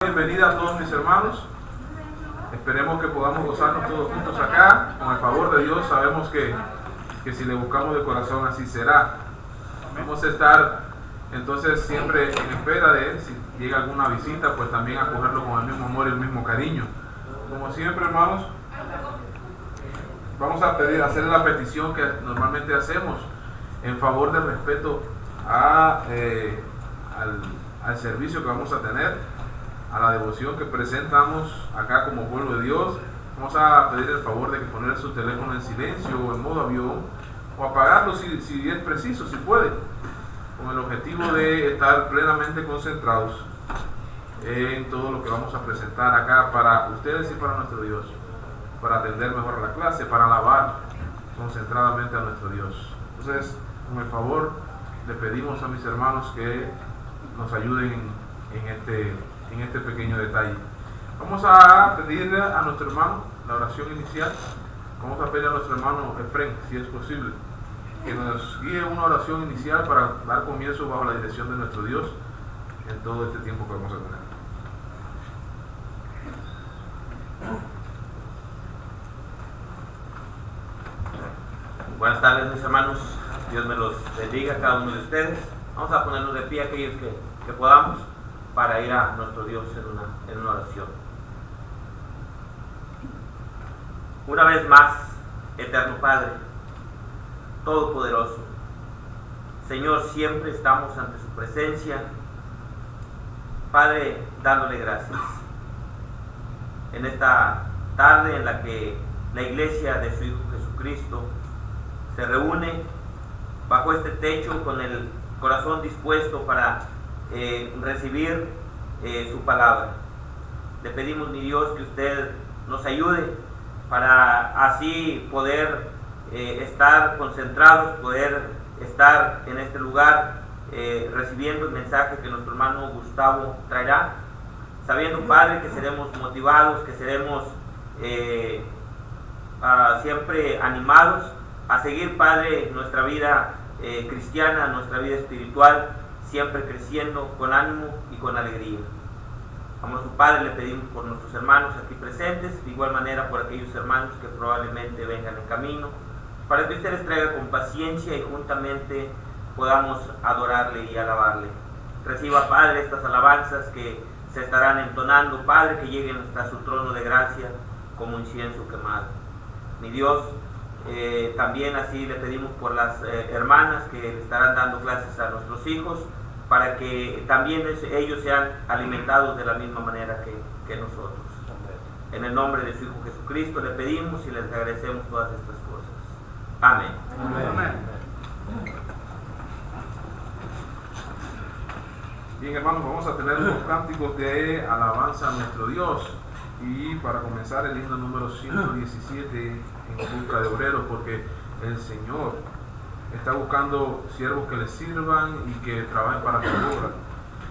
Bienvenida a todos mis hermanos. Esperemos que podamos gozarnos todos juntos acá. Con el favor de Dios sabemos que si le buscamos de corazón así será. Vamos a estar entonces siempre en espera de él. Si llega alguna visita, pues también acogerlo con el mismo amor y el mismo cariño. Como siempre, hermanos, vamos a hacer la petición que normalmente hacemos en favor del respeto al servicio que vamos a tener, a la devoción que presentamos acá como pueblo de Dios. Vamos a pedir el favor de que poner su teléfono en silencio o en modo avión, o apagarlo si es preciso, si puede, con el objetivo de estar plenamente concentrados en todo lo que vamos a presentar acá para ustedes y para nuestro Dios, para atender mejor a la clase, para alabar concentradamente a nuestro Dios. Entonces, con el favor, le pedimos a mis hermanos que nos ayuden en este pequeño detalle. Vamos a pedirle a nuestro hermano la oración inicial. Vamos a pedir a nuestro hermano Efren, si es posible, que nos guíe una oración inicial para dar comienzo bajo la dirección de nuestro Dios en todo este tiempo que vamos a tener. Buenas tardes, mis hermanos. Dios me los bendiga a cada uno de ustedes. Vamos a ponernos de pie aquellos que podamos para ir a nuestro Dios en una oración. Una vez más, eterno Padre, todopoderoso, Señor, siempre estamos ante su presencia, Padre, dándole gracias. En esta tarde en la que la iglesia de su Hijo Jesucristo se reúne bajo este techo con el corazón dispuesto para recibir su palabra. Le pedimos, mi Dios, que usted nos ayude para así poder estar concentrados, poder estar en este lugar recibiendo el mensaje que nuestro hermano Gustavo traerá, sabiendo, Padre, que seremos motivados, que seremos siempre animados a seguir, Padre, nuestra vida cristiana, nuestra vida espiritual, siempre creciendo con ánimo y con alegría. Amoroso Padre, le pedimos por nuestros hermanos aquí presentes, de igual manera por aquellos hermanos que probablemente vengan en camino, para que usted les traiga con paciencia y juntamente podamos adorarle y alabarle. Reciba, Padre, estas alabanzas que se estarán entonando, Padre, que lleguen hasta su trono de gracia como incienso quemado. Mi Dios, también así le pedimos por las hermanas que le estarán dando clases a nuestros hijos, para que también ellos sean alimentados de la misma manera que nosotros. En el nombre de su Hijo Jesucristo le pedimos y les agradecemos todas estas cosas. Amén. Amén. Bien, hermanos, vamos a tener unos cánticos de alabanza a nuestro Dios. Y para comenzar, el himno número 117, en busca de obreros, porque el Señor está buscando siervos que le sirvan y que trabajen para su obra.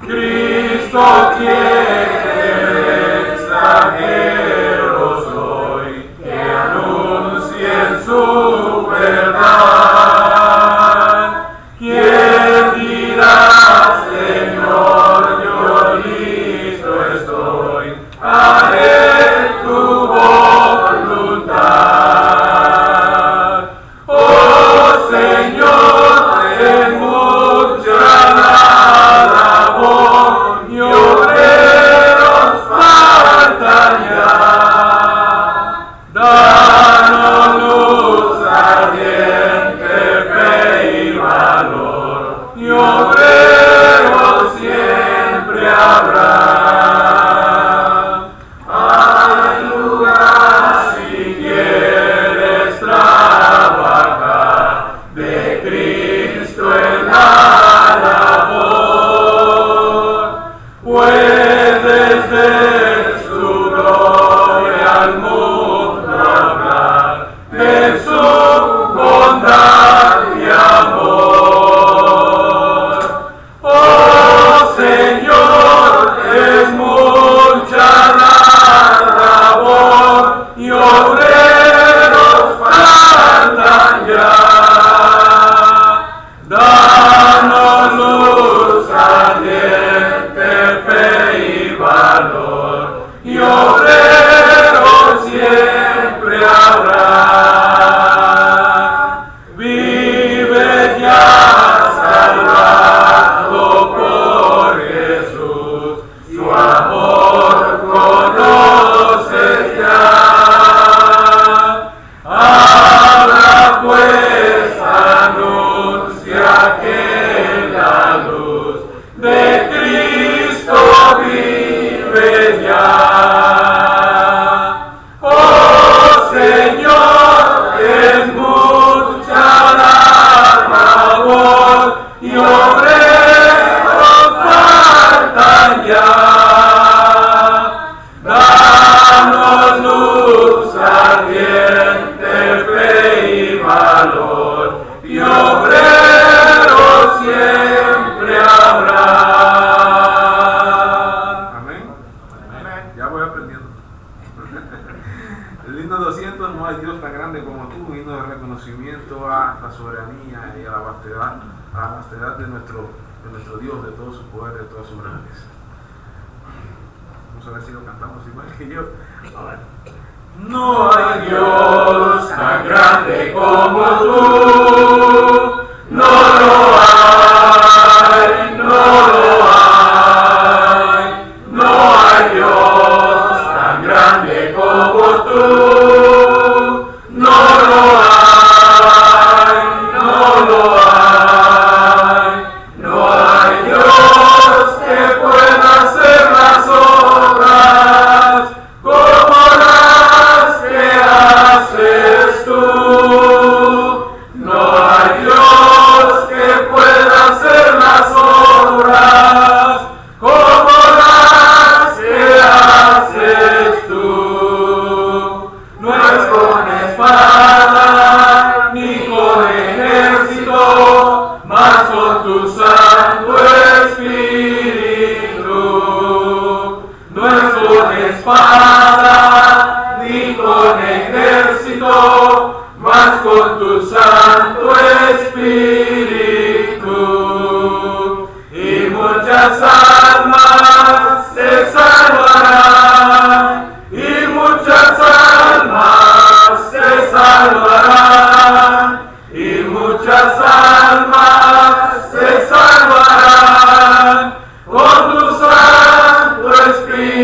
Cristo quiere extranjeros hoy que anuncien su verdad. ¿Quién dirá, Señor, yo listo estoy? Haré tu voluntad. Oh Señor, ten mucha labor y obrero. amor conoces ya. Habla pues, anuncia que la luz de Cristo vive ya. Oh Señor, es mucha la labor y obreros faltan ya. Danos luz ardiente, fe y valor, y obreros siempre habrá. Amén. Ya voy aprendiendo. El himno 200, no hay Dios tan grande como tú, himno de reconocimiento a la soberanía y a la vastedad de nuestro Dios, de todo su poder, de toda su grandeza. Vamos a ver si lo cantamos igual que yo. A ver. No hay Dios tan grande como tú, no lo hay, no lo hay. No hay Dios tan grande como tú, no lo hay, no lo hay. No hay Dios que pueda hacer las obras como las que haces tú. No hay Dios que pueda hacer las obras como las que haces tú. No es con espada ni con ejército, mas con tu Santo Espíritu. No es con espada ni con ejército, mas con tu Santo Espíritu. Y muchas almas se salvarán, y muchas almas se salvarán, y muchas almas se salvarán con tu Santo Espíritu.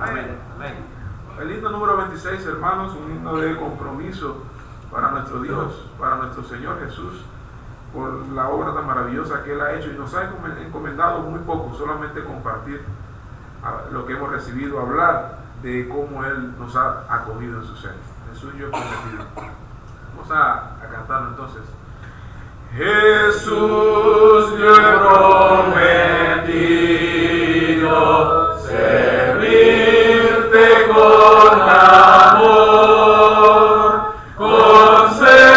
Amén. El himno número 26, hermanos, un himno de compromiso para nuestro Dios, para nuestro Señor Jesús, por la obra tan maravillosa que Él ha hecho y nos ha encomendado muy poco, solamente compartir lo que hemos recibido, hablar de cómo Él nos ha acogido en su seno. Jesús yo prometido. Vamos a cantarlo entonces. Jesús, yo he prometido servirte con amor, concédeme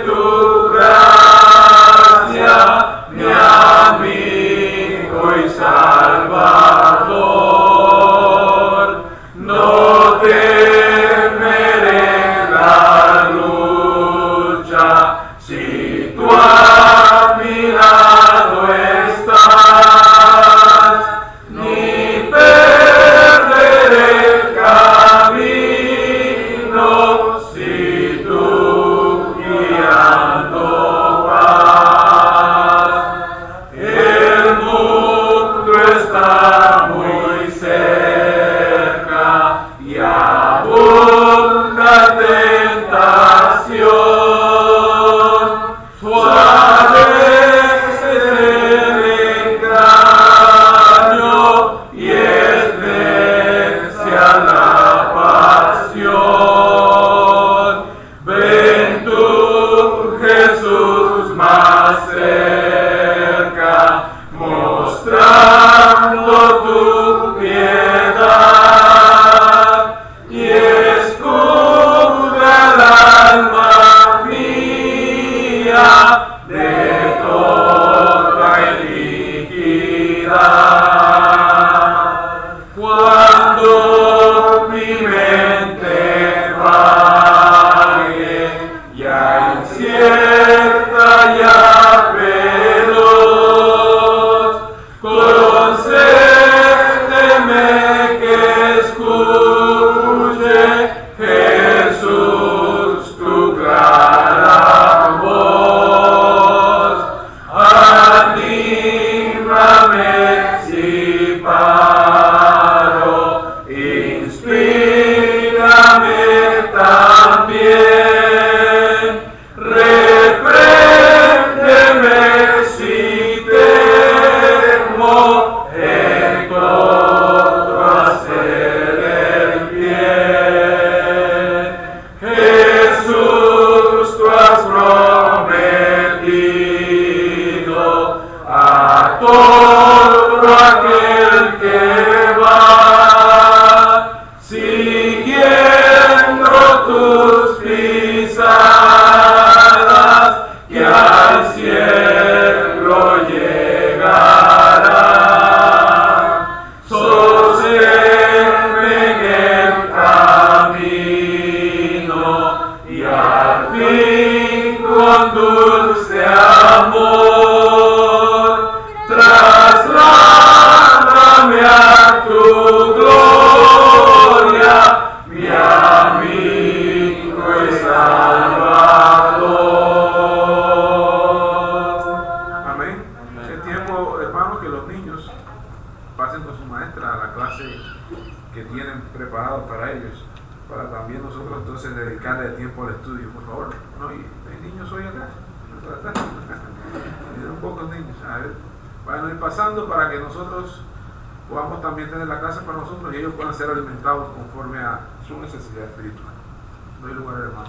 tu gracia, mi amigo y Salvador. No temeré la lucha si tú a mi lado a todo aquel que va siguiendo tus pisadas, que al cielo llegará. Sosténme en el camino y al fin con dulce amor trasládame a tu gloria, mi amigo y Salvador. Amén. Es tiempo, hermanos, que los niños pasen con su maestra a la clase que tienen preparado para ellos, para también nosotros entonces dedicarle tiempo al estudio, por favor. No, y hay niños hoy acá. Un pocos niños. A ver, van a ir pasando para que nosotros podamos también tener la casa para nosotros y ellos puedan ser alimentados conforme a su necesidad espiritual. Doy lugar, hermano.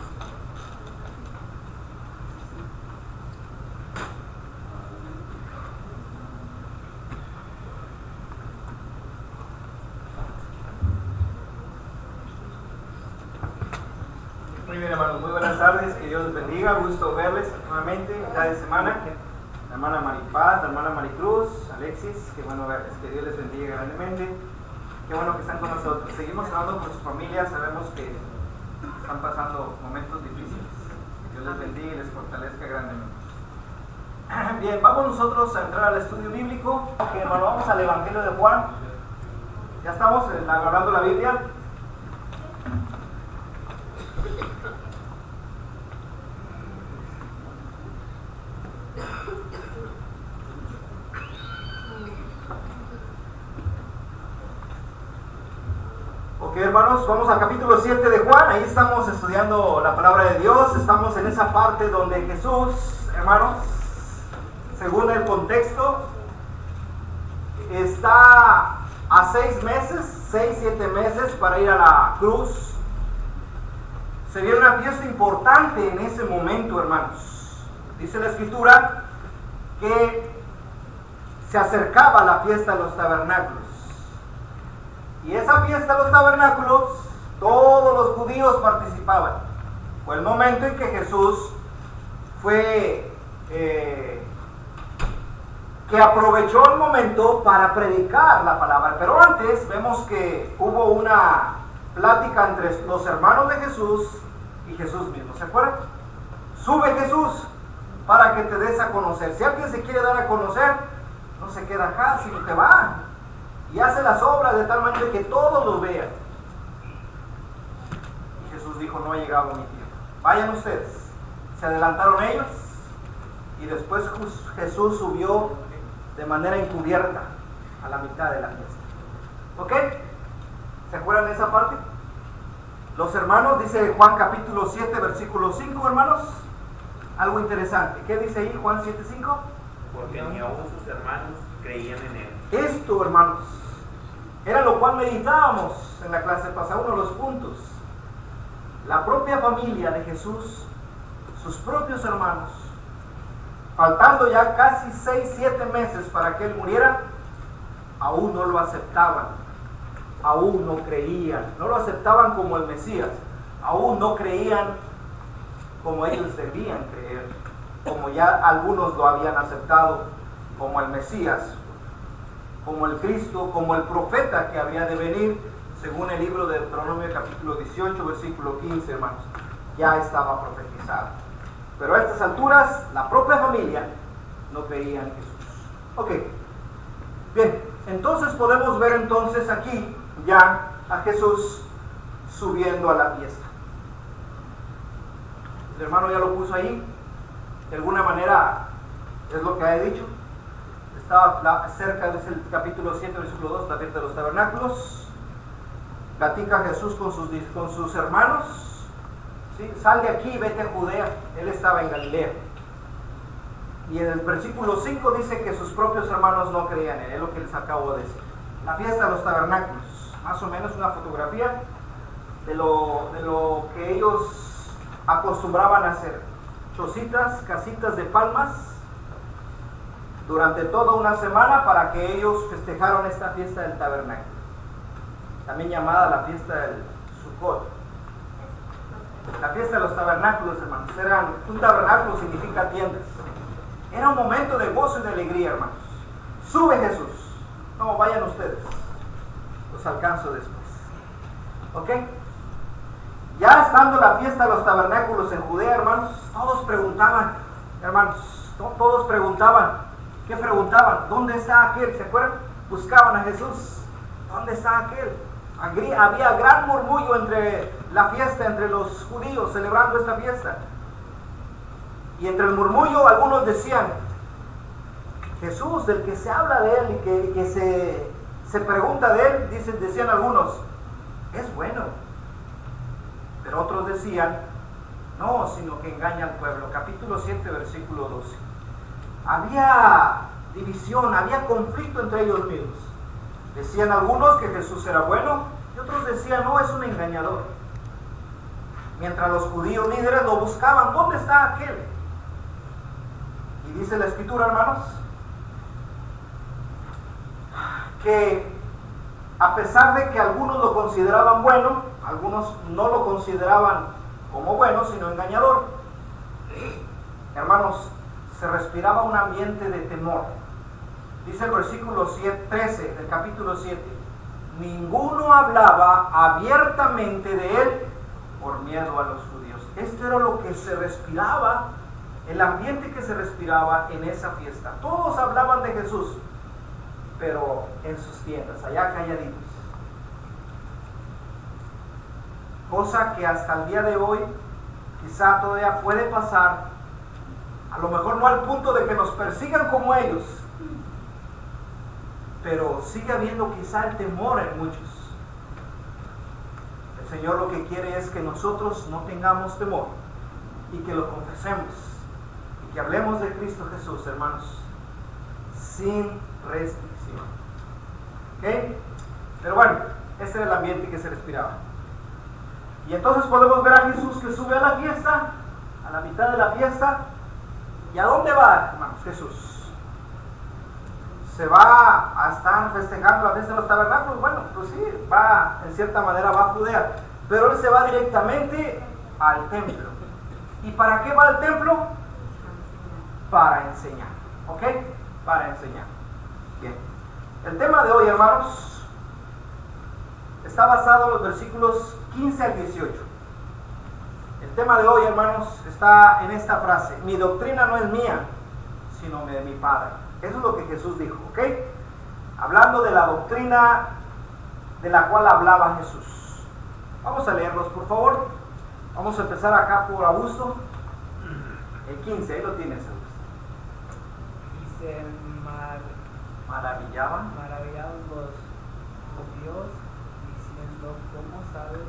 Muy bien, hermanos, muy buenas tardes, que Dios les bendiga, gusto verles nuevamente cada semana. La hermana Maripaz, la hermana Maricruz, Alexis, que bueno verles, que Dios les bendiga grandemente. Qué bueno que están con nosotros. Seguimos hablando con su familia, sabemos que están pasando momentos difíciles. Que Dios les bendiga y les fortalezca grandemente. Bien, vamos nosotros a entrar al estudio bíblico. Ok, hermano, vamos al Evangelio de Juan. Ya estamos hablando la Biblia. Ok, hermanos, vamos al capítulo 7 de Juan. Ahí estamos estudiando la palabra de Dios. Estamos en esa parte donde Jesús, hermanos, según el contexto, está a 6 meses, 6-7 meses para ir a la cruz. Se viene una fiesta importante en ese momento, hermanos. Dice la Escritura que se acercaba la fiesta de los tabernáculos. Y esa fiesta de los tabernáculos, todos los judíos participaban. Fue el momento en que Jesús fue, que aprovechó el momento para predicar la palabra. Pero antes vemos que hubo una plática entre los hermanos de Jesús y Jesús mismo. ¿Se acuerdan? Sube Jesús para que te des a conocer. Si alguien se quiere dar a conocer, no se queda acá, sino que va y hace las obras de tal manera que todos lo vean. Y Jesús dijo: no ha llegado mi tiempo, vayan ustedes. Se adelantaron ellos y después Jesús subió de manera encubierta a la mitad de la fiesta. ¿Ok? ¿Se acuerdan de esa parte? Los hermanos, dice Juan capítulo 7 versículo 5, hermanos, algo interesante. ¿Qué dice ahí Juan 7:5? Porque ni aún sus hermanos creían en él. Esto, hermanos, era lo cual meditábamos en la clase pasada, uno de los puntos. La propia familia de Jesús, sus propios hermanos, faltando ya casi 6-7 meses para que Él muriera, aún no lo aceptaban, aún no creían, no lo aceptaban como el Mesías, aún no creían como ellos debían creer, como ya algunos lo habían aceptado como el Mesías, como el Cristo, como el profeta que había de venir, según el libro de Deuteronomio capítulo 18, versículo 15, hermanos. Ya estaba profetizado. Pero a estas alturas, la propia familia no creía en Jesús. Ok, bien, entonces podemos ver entonces aquí ya a Jesús subiendo a la fiesta. El hermano ya lo puso ahí, de alguna manera es lo que ha dicho. Estaba cerca del capítulo 7, versículo 2, la fiesta de los tabernáculos. Platica Jesús con sus hermanos. ¿Sí? Sal de aquí y vete a Judea. Él estaba en Galilea. Y en el versículo 5 dice que sus propios hermanos no creían en él, es lo que les acabo de decir. La fiesta de los tabernáculos, más o menos una fotografía de lo que ellos acostumbraban a hacer. Chocitas, casitas de palmas, durante toda una semana para que ellos festejaron esta fiesta del tabernáculo, también llamada la fiesta del Sukkot. La fiesta de los tabernáculos, hermanos, un tabernáculo significa tiendas. Era un momento de gozo y de alegría, hermanos. Sube Jesús. No, vayan ustedes. Los alcanzo después. ¿Ok? Ya estando la fiesta de los tabernáculos en Judea, hermanos, todos preguntaban, ¿qué preguntaban? ¿Dónde está aquel? ¿Se acuerdan? Buscaban a Jesús. ¿Dónde está aquel? Había gran murmullo entre la fiesta, entre los judíos celebrando esta fiesta. Y entre el murmullo algunos decían, Jesús, del que se habla de él y que se pregunta de él, decían algunos, es bueno. Pero otros decían, no, sino que engaña al pueblo. Capítulo 7, versículo 12. Había división, había conflicto entre ellos mismos. Decían algunos que Jesús era bueno y otros decían, no, es un engañador. Mientras los judíos líderes lo buscaban, ¿dónde está aquel? Y dice la Escritura, hermanos, que a pesar de que algunos lo consideraban bueno, algunos no lo consideraban como bueno, sino engañador. Hermanos, se respiraba un ambiente de temor. Dice el versículo 13 del capítulo 7, ninguno hablaba abiertamente de él por miedo a los judíos. Esto era lo que se respiraba, el ambiente que se respiraba en esa fiesta. Todos hablaban de Jesús, pero en sus tiendas, allá calladitos. Cosa que hasta el día de hoy quizá todavía puede pasar, a lo mejor no al punto de que nos persigan como ellos, pero sigue habiendo quizá el temor en muchos. El Señor lo que quiere es que nosotros no tengamos temor y que lo confesemos y que hablemos de Cristo Jesús, hermanos, sin restricción. ¿Ok? Pero bueno, este era el ambiente que se respiraba. Y entonces podemos ver a Jesús que sube a la fiesta, a la mitad de la fiesta. ¿Y a dónde va, hermanos, Jesús? ¿Se va a estar festejando la fiesta de los tabernáculos? Bueno, pues sí, va, en cierta manera va a Judea, pero él se va directamente al templo. ¿Y para qué va al templo? Para enseñar, ¿ok? Para enseñar. Bien. El tema de hoy, hermanos, está basado en los versículos 15 al 18. El tema de hoy, hermanos, está en esta frase: mi doctrina no es mía, sino de mi Padre. Eso es lo que Jesús dijo, ¿ok? Hablando de la doctrina de la cual hablaba Jesús. Vamos a leerlos, por favor. Vamos a empezar acá por Augusto. El 15, ahí lo tienes, Augusto. Dice, maravillaban los judíos diciendo, ¿cómo sabes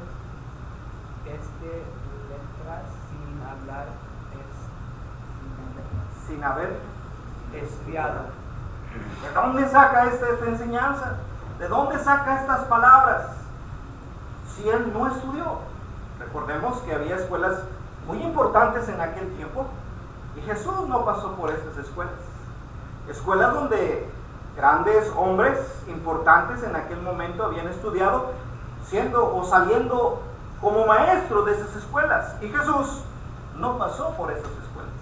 letras sin hablar sin haber estudiado? ¿De dónde saca esta enseñanza? ¿De dónde saca estas palabras? Si él no estudió. Recordemos que había escuelas muy importantes en aquel tiempo y Jesús no pasó por estas escuelas. Escuelas donde grandes hombres importantes en aquel momento habían estudiado, siendo o saliendo como maestros de esas escuelas. Y Jesús no pasó por esas escuelas.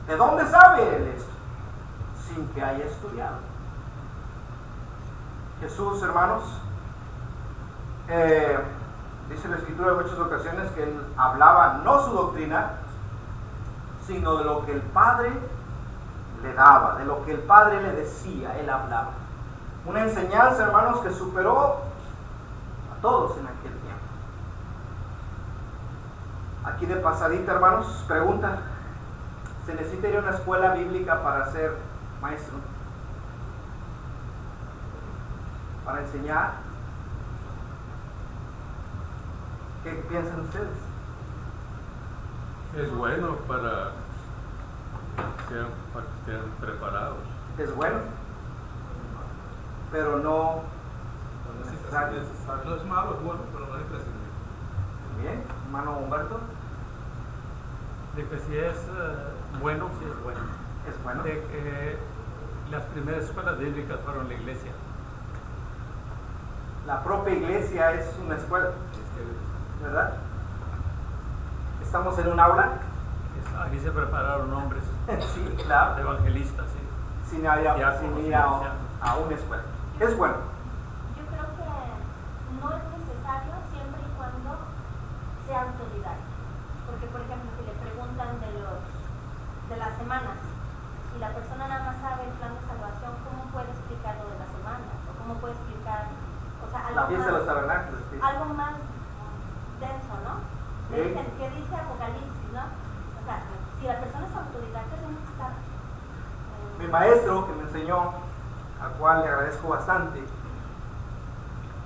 ¿De dónde sabe él esto? Sin que haya estudiado. Jesús, hermanos, dice la Escritura en muchas ocasiones que él hablaba no su doctrina, sino de lo que el Padre le daba, de lo que el Padre le decía, él hablaba. Una enseñanza, hermanos, que superó a todos en aquel tiempo. Aquí de pasadita, hermanos, pregunta: ¿se necesita ir a una escuela bíblica para ser maestro? ¿Para enseñar? ¿Qué piensan ustedes? Es bueno para que estén preparados. Es bueno, pero no necesario. No es malo, es bueno, pero no es imprescindible. Bien, hermano Humberto. De que si es bueno, sí es bueno. Es bueno. De que Las primeras escuelas bíblicas fueron la iglesia. La propia iglesia es una escuela, ¿verdad? Estamos en un aula. Aquí se prepararon hombres, Sí, claro. evangelistas, sí. Sin ir Diáconos, a una escuela. Es bueno. Yo creo que no es necesario siempre y cuando sea autodidacta. Porque, por ejemplo, si le preguntan de las semanas y la persona nada más sabe el plan de salvación, ¿cómo puede explicar lo de las semanas? ¿O cómo puede explicar, o sea, La fiesta de los tabernáculos. Sí. algo más denso, ¿no? Sí. Que dice Apocalipsis, ¿no? O sea, si la persona es autodidacta, tiene que estar. Mi maestro que me enseñó, al cual le agradezco bastante,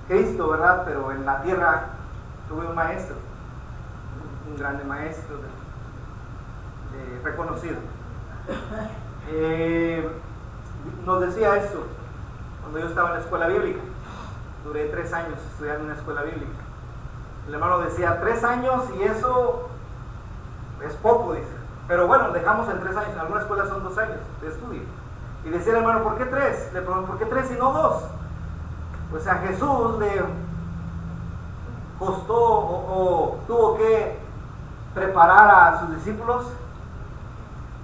Cristo, ¿verdad? Pero en la tierra tuve un maestro, un grande maestro reconocido. Nos decía esto cuando yo estaba en la escuela bíblica. Duré 3 años estudiando en una escuela bíblica. El hermano decía 3 años y eso es poco, dice. Pero bueno, dejamos en 3 años. En algunas escuelas son 2 años de estudio. Y decía el hermano, ¿por qué 3? Le pregunto, ¿por qué 3 y no 2? Pues a Jesús le costó o tuvo que preparar a sus discípulos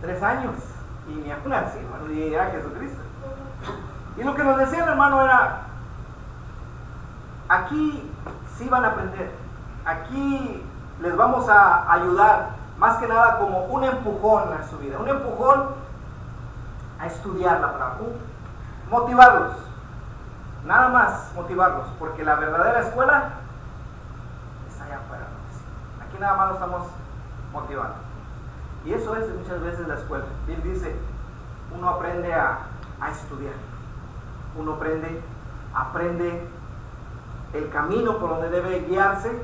3 años. Y ni aún así, hermano, y era Jesucristo. Y lo que nos decía el hermano era, aquí sí van a aprender. Aquí les vamos a ayudar, más que nada como un empujón a su vida. Un empujón a estudiar la palabra. Motivarlos. Nada más motivarlos. Porque la verdadera escuela está allá afuera. Aquí nada más lo estamos motivando. Y eso es muchas veces la escuela. Él dice, uno aprende a estudiar. Uno aprende el camino por donde debe guiarse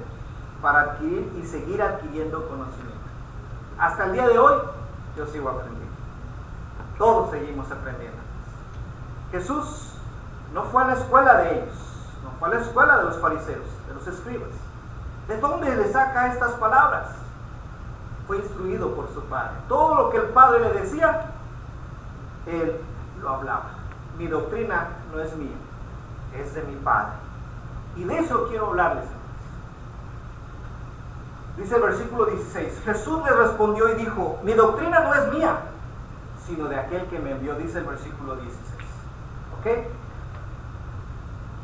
para adquirir y seguir adquiriendo conocimiento. Hasta el día de hoy, yo sigo aprendiendo. Todos seguimos aprendiendo. Jesús no fue a la escuela de ellos, no fue a la escuela de los fariseos, de los escribas. ¿De dónde le saca estas palabras? Fue instruido por su padre. Todo lo que el padre le decía, él lo hablaba. Mi doctrina no es mía, es de mi padre. Y de eso quiero hablarles. Dice el versículo 16, Jesús le respondió y dijo, mi doctrina no es mía, sino de aquel que me envió, dice el versículo 16. ¿Ok?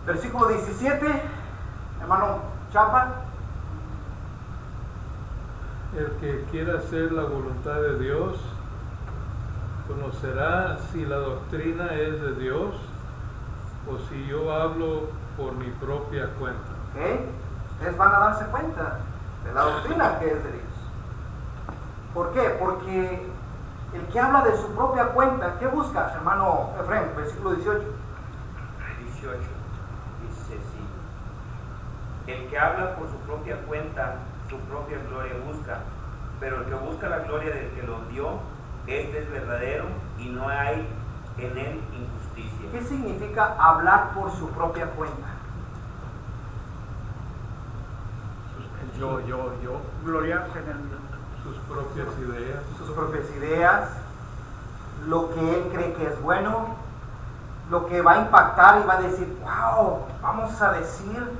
Versículo 17, hermano Chapa. El que quiera hacer la voluntad de Dios conocerá si la doctrina es de Dios o si yo hablo por mi propia cuenta. ¿Ok? Ustedes van a darse cuenta de la doctrina que es de Dios. ¿Por qué? Porque el que habla de su propia cuenta, ¿qué busca, hermano Efraín? Versículo 18. 18 dice así: el que habla por su propia cuenta, su propia gloria busca, pero el que busca la gloria del que lo dio, este es verdadero y no hay en él injusticia. ¿Qué significa hablar por su propia cuenta? Yo. Gloriarse en sus propias ideas. Sus propias ideas, lo que él cree que es bueno, lo que va a impactar y va a decir, wow, vamos a decir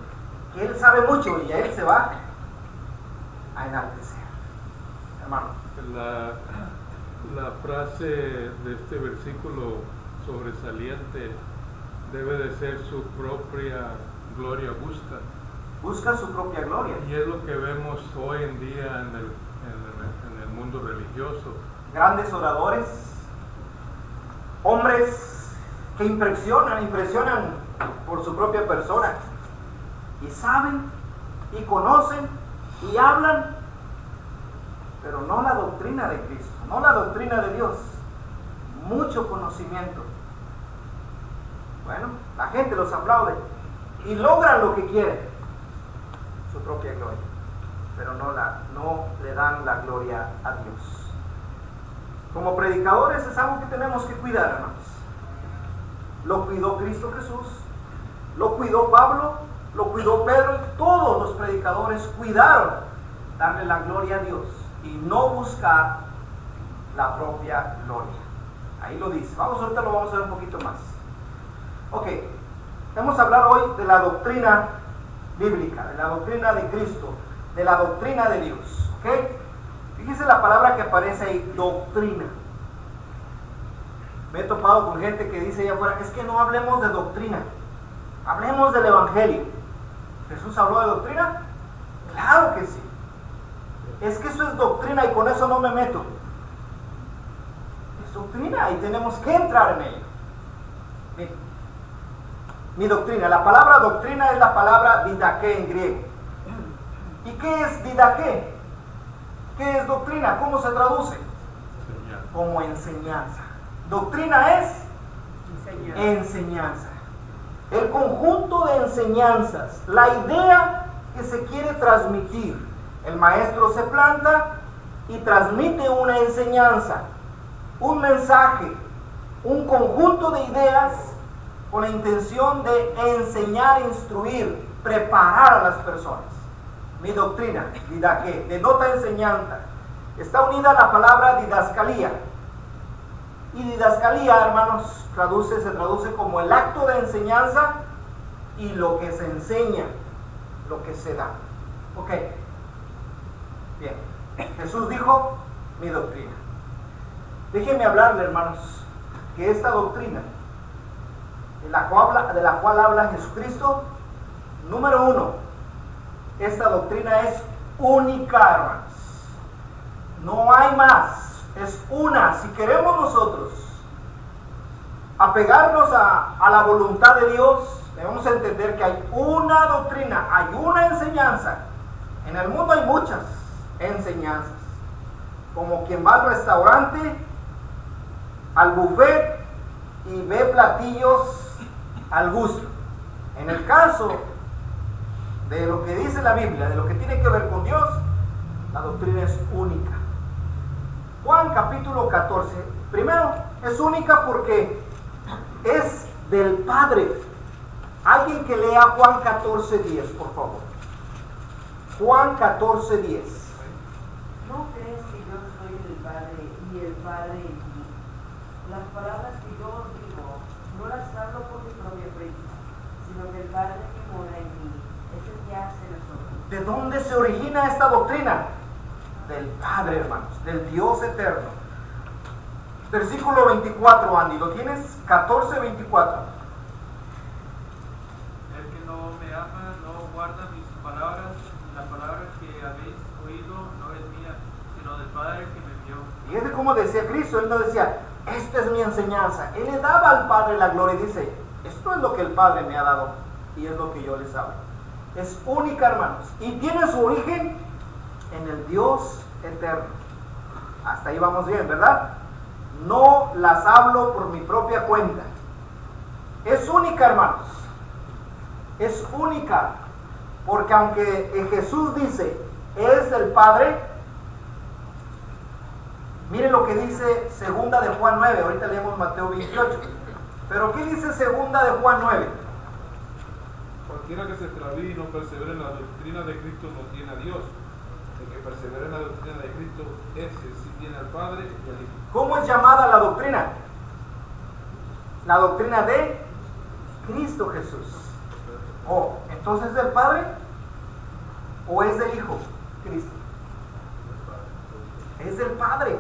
que él sabe mucho, y él se va a enaltecer. Hermano. La frase de este versículo sobresaliente debe de ser su propia gloria busca. Busca su propia gloria. Y es lo que vemos hoy en día en el mundo religioso. Grandes oradores, hombres que impresionan por su propia persona, y saben, y conocen, y hablan, pero no la doctrina de Cristo, no la doctrina de Dios. Mucho conocimiento. Bueno, la gente los aplaude y logran lo que quieren, su propia gloria, pero no le dan la gloria a Dios. Como predicadores es algo que tenemos que cuidar, hermanos. Lo cuidó Cristo Jesús, lo cuidó Pablo, lo cuidó Pedro, y todos los predicadores cuidaron darle la gloria a Dios y no buscar la propia gloria. Ahí lo dice. Ahorita lo vamos a ver un poquito más. Ok, vamos a hablar hoy de la doctrina bíblica, de la doctrina de Cristo, de la doctrina de Dios. Ok, fíjese la palabra que aparece ahí, doctrina. Me he topado con gente que dice allá afuera, es que no hablemos de doctrina, hablemos del evangelio. ¿Jesús habló de doctrina? Claro que sí. Es que eso es doctrina y con eso no me meto. Es doctrina y tenemos que entrar en ello. Mi doctrina, la palabra doctrina es la palabra didaké en griego. ¿Y qué es didaké? ¿Qué es doctrina? ¿Cómo se traduce? Como enseñanza. Doctrina es enseñanza. El conjunto de enseñanzas, la idea que se quiere transmitir. El maestro se planta y transmite una enseñanza, un mensaje, un conjunto de ideas con la intención de enseñar, instruir, preparar a las personas. Mi doctrina, didaké, denota enseñanza. Está unida a la palabra didascalía. Y didascalía, hermanos, se traduce como el acto de enseñanza y lo que se enseña, lo que se da. Ok. Bien. Jesús dijo, mi doctrina. Déjenme hablarle, hermanos, que esta doctrina de la cual habla Jesucristo, número uno, esta doctrina es única, hermanos. No hay más. Es una. Si queremos nosotros apegarnos a la voluntad de Dios, debemos entender que hay una doctrina, hay una enseñanza. En el mundo hay muchas enseñanzas. Como quien va al restaurante, al buffet y ve platillos al gusto. En el caso de lo que dice la Biblia, de lo que tiene que ver con Dios, la doctrina es única. Juan capítulo 14, primero, es única porque es del Padre. Alguien que lea Juan 14:10, por favor. Juan 14:10. ¿No crees que yo soy el Padre y el Padre en mí? Las palabras que yo os digo, no las hablo por mi propia cuenta, sino que el Padre que mora en mí es el que hace las obras. ¿De dónde se origina esta doctrina? Del Padre, hermanos, del Dios eterno. Versículo 24, Andy, ¿lo tienes? 14:24. El que no me ama no guarda mis palabras, y la palabra que habéis oído no es mía, sino del Padre que me envió. Y es de cómo decía Cristo. Él no decía, esta es mi enseñanza. Él le daba al Padre la gloria y dice, esto es lo que el Padre me ha dado y es lo que yo les hablo. Es única, hermanos, y tiene su origen en el Dios eterno. Hasta ahí vamos bien, ¿verdad? No las hablo por mi propia cuenta. Es única, hermanos. Es única. Porque aunque Jesús dice, es el Padre, miren lo que dice segunda de Juan 9. Ahorita leemos Mateo 28. Pero ¿qué dice segunda de Juan 9? Cualquiera que se extravíe y no persevere en la doctrina de Cristo no tiene a Dios. El que persevera en la doctrina de Cristo, ese sí tiene al Padre y al Hijo. ¿Cómo es llamada la doctrina? La doctrina de Cristo Jesús. Oh, ¿entonces es del Padre o es del Hijo? Cristo. Es del Padre.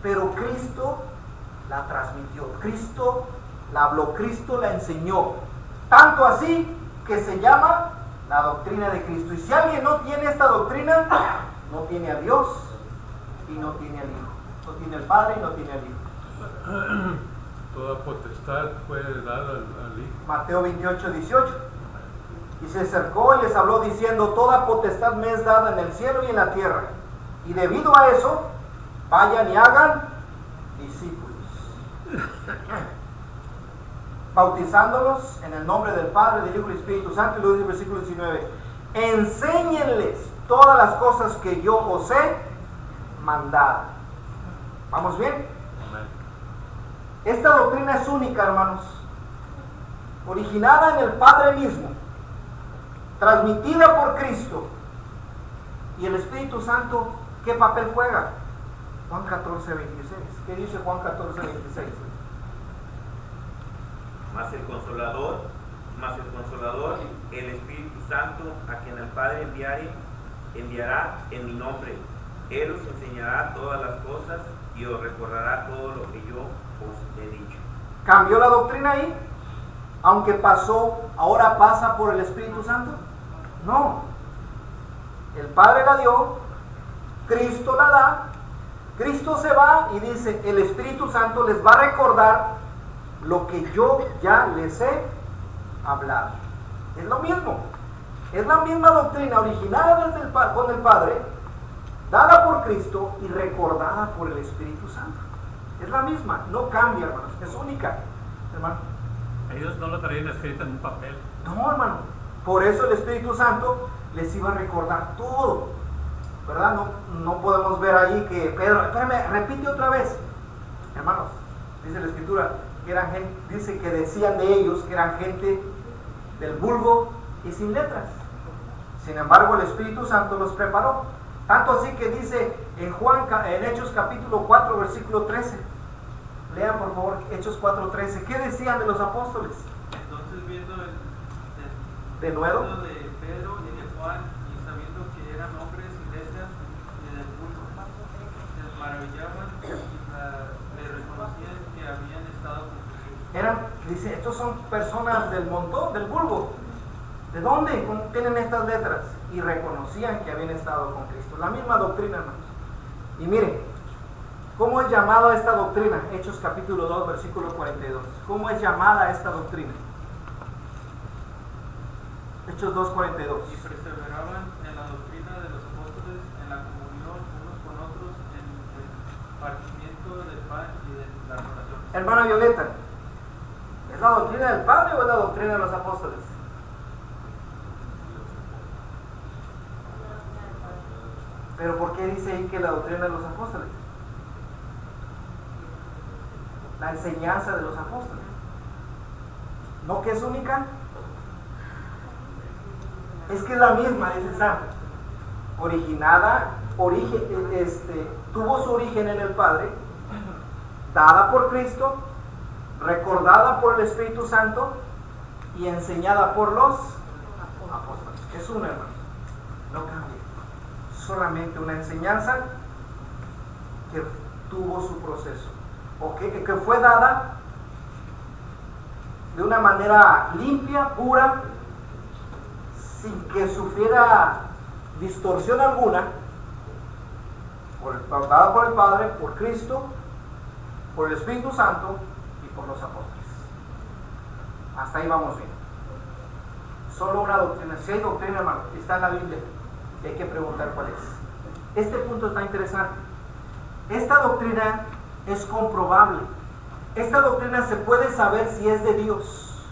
Pero Cristo la transmitió. Cristo la habló. Cristo la enseñó. Tanto así que se llama la doctrina de Cristo. Y si alguien no tiene esta doctrina, no tiene a Dios y no tiene al Hijo. No tiene al Padre y no tiene al Hijo. Toda potestad fue dada al Hijo. Mateo 28:18. Y se acercó y les habló diciendo, toda potestad me es dada en el cielo y en la tierra. Y debido a eso, vayan y hagan discípulos, bautizándolos en el nombre del Padre, del Hijo y del Espíritu Santo. Y luego dice el versículo 19, enséñenles todas las cosas que yo os he mandado. ¿Vamos bien? Esta doctrina es única, hermanos, originada en el Padre mismo, transmitida por Cristo. Y el Espíritu Santo, ¿qué papel juega? Juan 14, 26. ¿Qué dice Juan 14, 26? Mas el Consolador, el Espíritu Santo, a quien el Padre enviará en mi nombre. Él os enseñará todas las cosas y os recordará todo lo que yo os he dicho. ¿Cambió la doctrina ahí? Aunque pasó, ahora pasa por el Espíritu Santo. No. El Padre la dio, Cristo la da, Cristo se va y dice, el Espíritu Santo les va a recordar lo que yo ya les he hablado. Es lo mismo. Es la misma doctrina originada desde con el Padre, dada por Cristo y recordada por el Espíritu Santo. Es la misma, no cambia, hermanos, es única, hermano. Ellos no lo traían escrito en un papel. No, hermano, por eso el Espíritu Santo les iba a recordar todo, ¿verdad? No podemos ver ahí que Pedro, espérame, repite otra vez, hermanos, dice la Escritura, que eran gente, dice que decían de ellos que eran gente del vulgo y sin letras. Sin embargo, el Espíritu Santo los preparó. Tanto así que dice en Hechos capítulo 4, versículo 13. Lean por favor Hechos 4, 13. ¿Qué decían de los apóstoles? Entonces viendo el ¿De nuevo? de Pedro y de Juan, y sabiendo que eran hombres iglesias y del vulgo, se maravillaban y le reconocían que habían estado con Jesús. Dice, estos son personas del montón, del vulgo. ¿De dónde tienen estas letras? Y reconocían que habían estado con Cristo. La misma doctrina, hermanos. Y miren, ¿cómo es llamada esta doctrina? Hechos capítulo 2, versículo 42. ¿Cómo es llamada esta doctrina? Hechos 2, 42. Y perseveraban en la doctrina de los apóstoles, en la comunión unos con otros, en el partimiento del pan y de la oración. Hermana Violeta, ¿es la doctrina del Padre o es la doctrina de los apóstoles? Pero ¿por qué dice ahí que la doctrina de los apóstoles? La enseñanza de los apóstoles. ¿No que es única? Es que es la misma, dice Sam. Tuvo su origen en el Padre, dada por Cristo, recordada por el Espíritu Santo y enseñada por los apóstoles. Es una, hermano. No cambia. Solamente una enseñanza que tuvo su proceso, o que fue dada de una manera limpia, pura, sin que sufriera distorsión alguna, dada por el Padre, por Cristo, por el Espíritu Santo y por los apóstoles. Hasta ahí vamos bien. Solo una doctrina. Si hay doctrina, hermano, está en la Biblia. Y hay que preguntar cuál es. Este punto está interesante. Esta doctrina es comprobable. Esta doctrina se puede saber si es de Dios.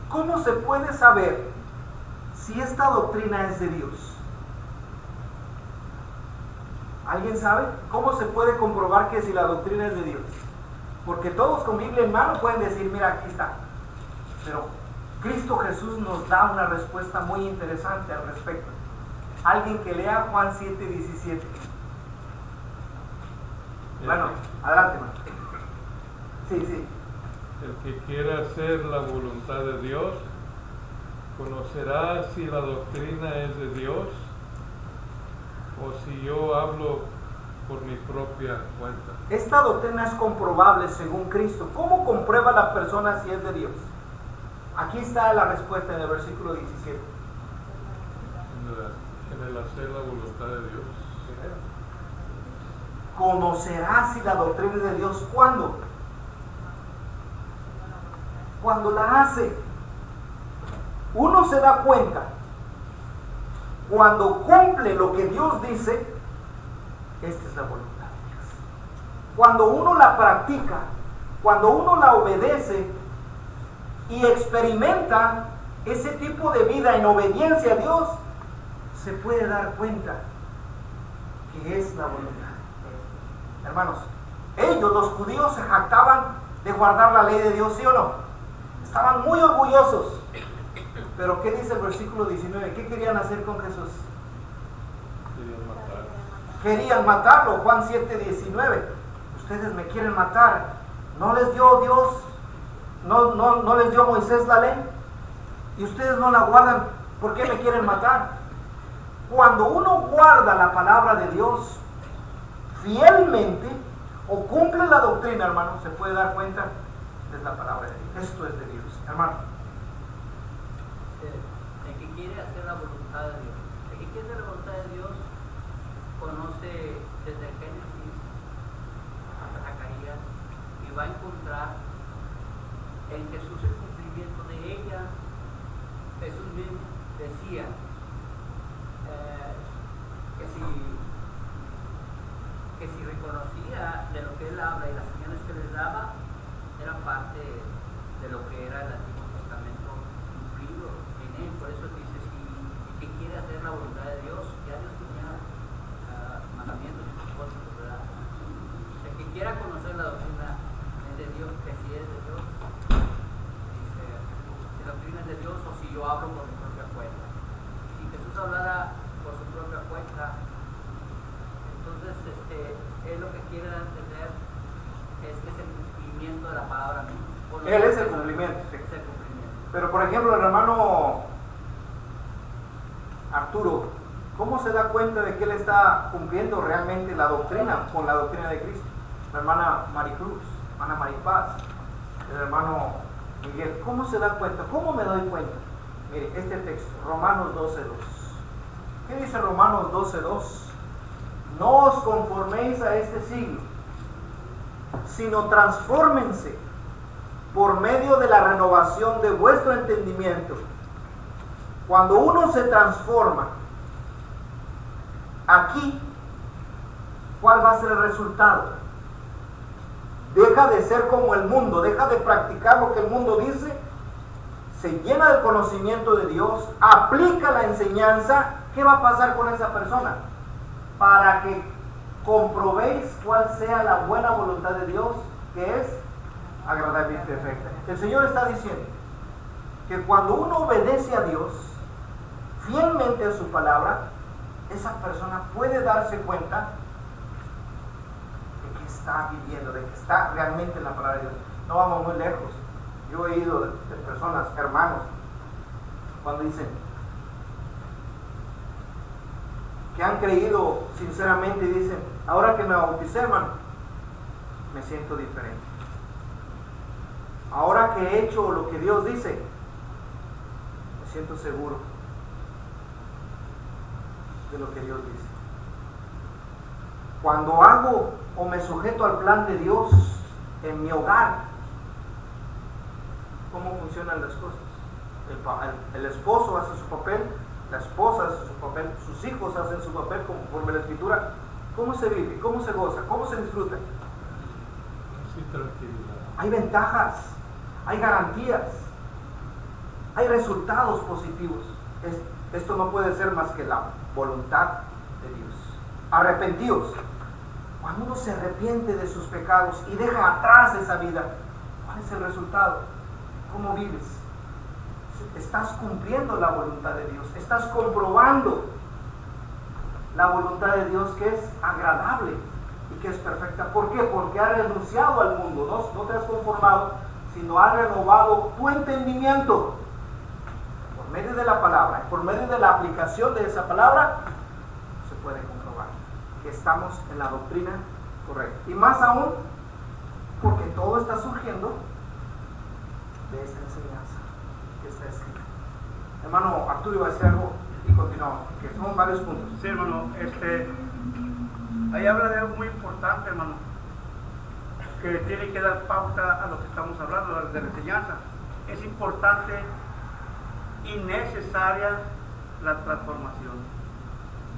¿Cómo se puede saber si esta doctrina es de Dios? ¿Alguien sabe? ¿Cómo se puede comprobar que si la doctrina es de Dios? Porque todos con Biblia en mano pueden decir, mira, aquí está. Pero Cristo Jesús nos da una respuesta muy interesante al respecto. Alguien que lea Juan 7, 17. Bueno, adelante, hermano. Sí. El que quiera hacer la voluntad de Dios, conocerá si la doctrina es de Dios o si yo hablo por mi propia cuenta. Esta doctrina es comprobable según Cristo. ¿Cómo comprueba la persona si es de Dios? Aquí está la respuesta en el versículo 17. En el hacer la voluntad de Dios. Conocerá si la doctrina es de Dios. ¿Cuándo? Cuando la hace. Uno se da cuenta cuando cumple lo que Dios dice. Esta es la voluntad de Dios. Cuando uno la practica, cuando uno la obedece y experimenta ese tipo de vida en obediencia a Dios, se puede dar cuenta que es la voluntad. Hermanos, ellos, los judíos, se jactaban de guardar la ley de Dios, ¿sí o no? Estaban muy orgullosos. Pero ¿qué dice el versículo 19? ¿Qué querían hacer con Jesús? querían matarlo. Juan 7:19. Ustedes me quieren matar. ¿No les dio Dios? ¿No les dio Moisés la ley? Y ustedes no la guardan. ¿Por qué me quieren matar? Cuando uno guarda la palabra de Dios fielmente o cumple la doctrina, hermano, se puede dar cuenta, es la palabra de Dios. Esto es de Dios, hermano. El que quiere hacer la voluntad de Dios, el que quiere hacer la voluntad de Dios, conoce desde Génesis hasta Zacarías y va a encontrar en Jesús el cumplimiento de ella. Jesús mismo decía que si reconocía de lo que él habla y las señales que les daba, era parte de lo que era el Antiguo Testamento cumplido en él. Por eso dice, si el que quiere hacer la voluntad de Dios, ya Dios tenía mandamientos y propósitos, ¿verdad? El que quiera conocer la doctrina es de Dios, que si es de Dios, dice, si la doctrina es de Dios o si yo hablo por mi propia cuenta. Si Jesús hablara por su propia cuenta, entonces él lo que quiere dar a entender es que es el cumplimiento de la palabra misma. Él es el cumplimiento, sí. Es el cumplimiento. Pero por ejemplo, el hermano Arturo, ¿cómo se da cuenta de que él está cumpliendo realmente la doctrina con la doctrina de Cristo? La hermana Maricruz, la hermana Maripaz, el hermano Miguel, ¿cómo se da cuenta? ¿Cómo me doy cuenta? Mire, este texto, Romanos 12:2. ¿Qué dice Romanos 12:2? No os conforméis a este siglo, sino transfórmense por medio de la renovación de vuestro entendimiento. Cuando uno se transforma, aquí, ¿cuál va a ser el resultado? Deja de ser como el mundo, deja de practicar lo que el mundo dice, se llena del conocimiento de Dios, aplica la enseñanza. ¿Qué va a pasar con esa persona? Para que comprobéis cuál sea la buena voluntad de Dios, que es agradable y perfecta. El Señor está diciendo que cuando uno obedece a Dios fielmente a su palabra, esa persona puede darse cuenta de que está viviendo, de que está realmente en la palabra de Dios. No vamos muy lejos. Yo he oído de personas, hermanos, cuando dicen que han creído sinceramente y dicen, ahora que me bauticé, hermano, me siento diferente. Ahora que he hecho lo que Dios dice, me siento seguro de lo que Dios dice. Cuando hago o me sujeto al plan de Dios en mi hogar, ¿cómo funcionan las cosas? El esposo hace su papel, la esposa hace su papel, sus hijos hacen su papel conforme la Escritura. ¿Cómo se vive? ¿Cómo se goza? ¿Cómo se disfruta? Sí, tranquilidad. Hay ventajas, hay garantías, hay resultados positivos. Esto no puede ser más que la voluntad de Dios. Arrepentíos. Cuando uno se arrepiente de sus pecados y deja atrás esa vida, ¿cuál es el resultado? ¿Cómo vives? Estás cumpliendo la voluntad de Dios, estás comprobando la voluntad de Dios, que es agradable y que es perfecta. ¿Por qué? Porque has renunciado al mundo, no te has conformado, sino has renovado tu entendimiento por medio de la palabra, por medio de la aplicación de esa palabra. Se puede comprobar que estamos en la doctrina correcta, y más aún porque todo está surgiendo de esta enseñanza que está escrita. Hermano Arturo iba a decir algo y continuamos, que son varios puntos. Sí, hermano, ahí habla de algo muy importante, hermano, que tiene que dar pauta a lo que estamos hablando de la enseñanza. Es importante y necesaria la transformación.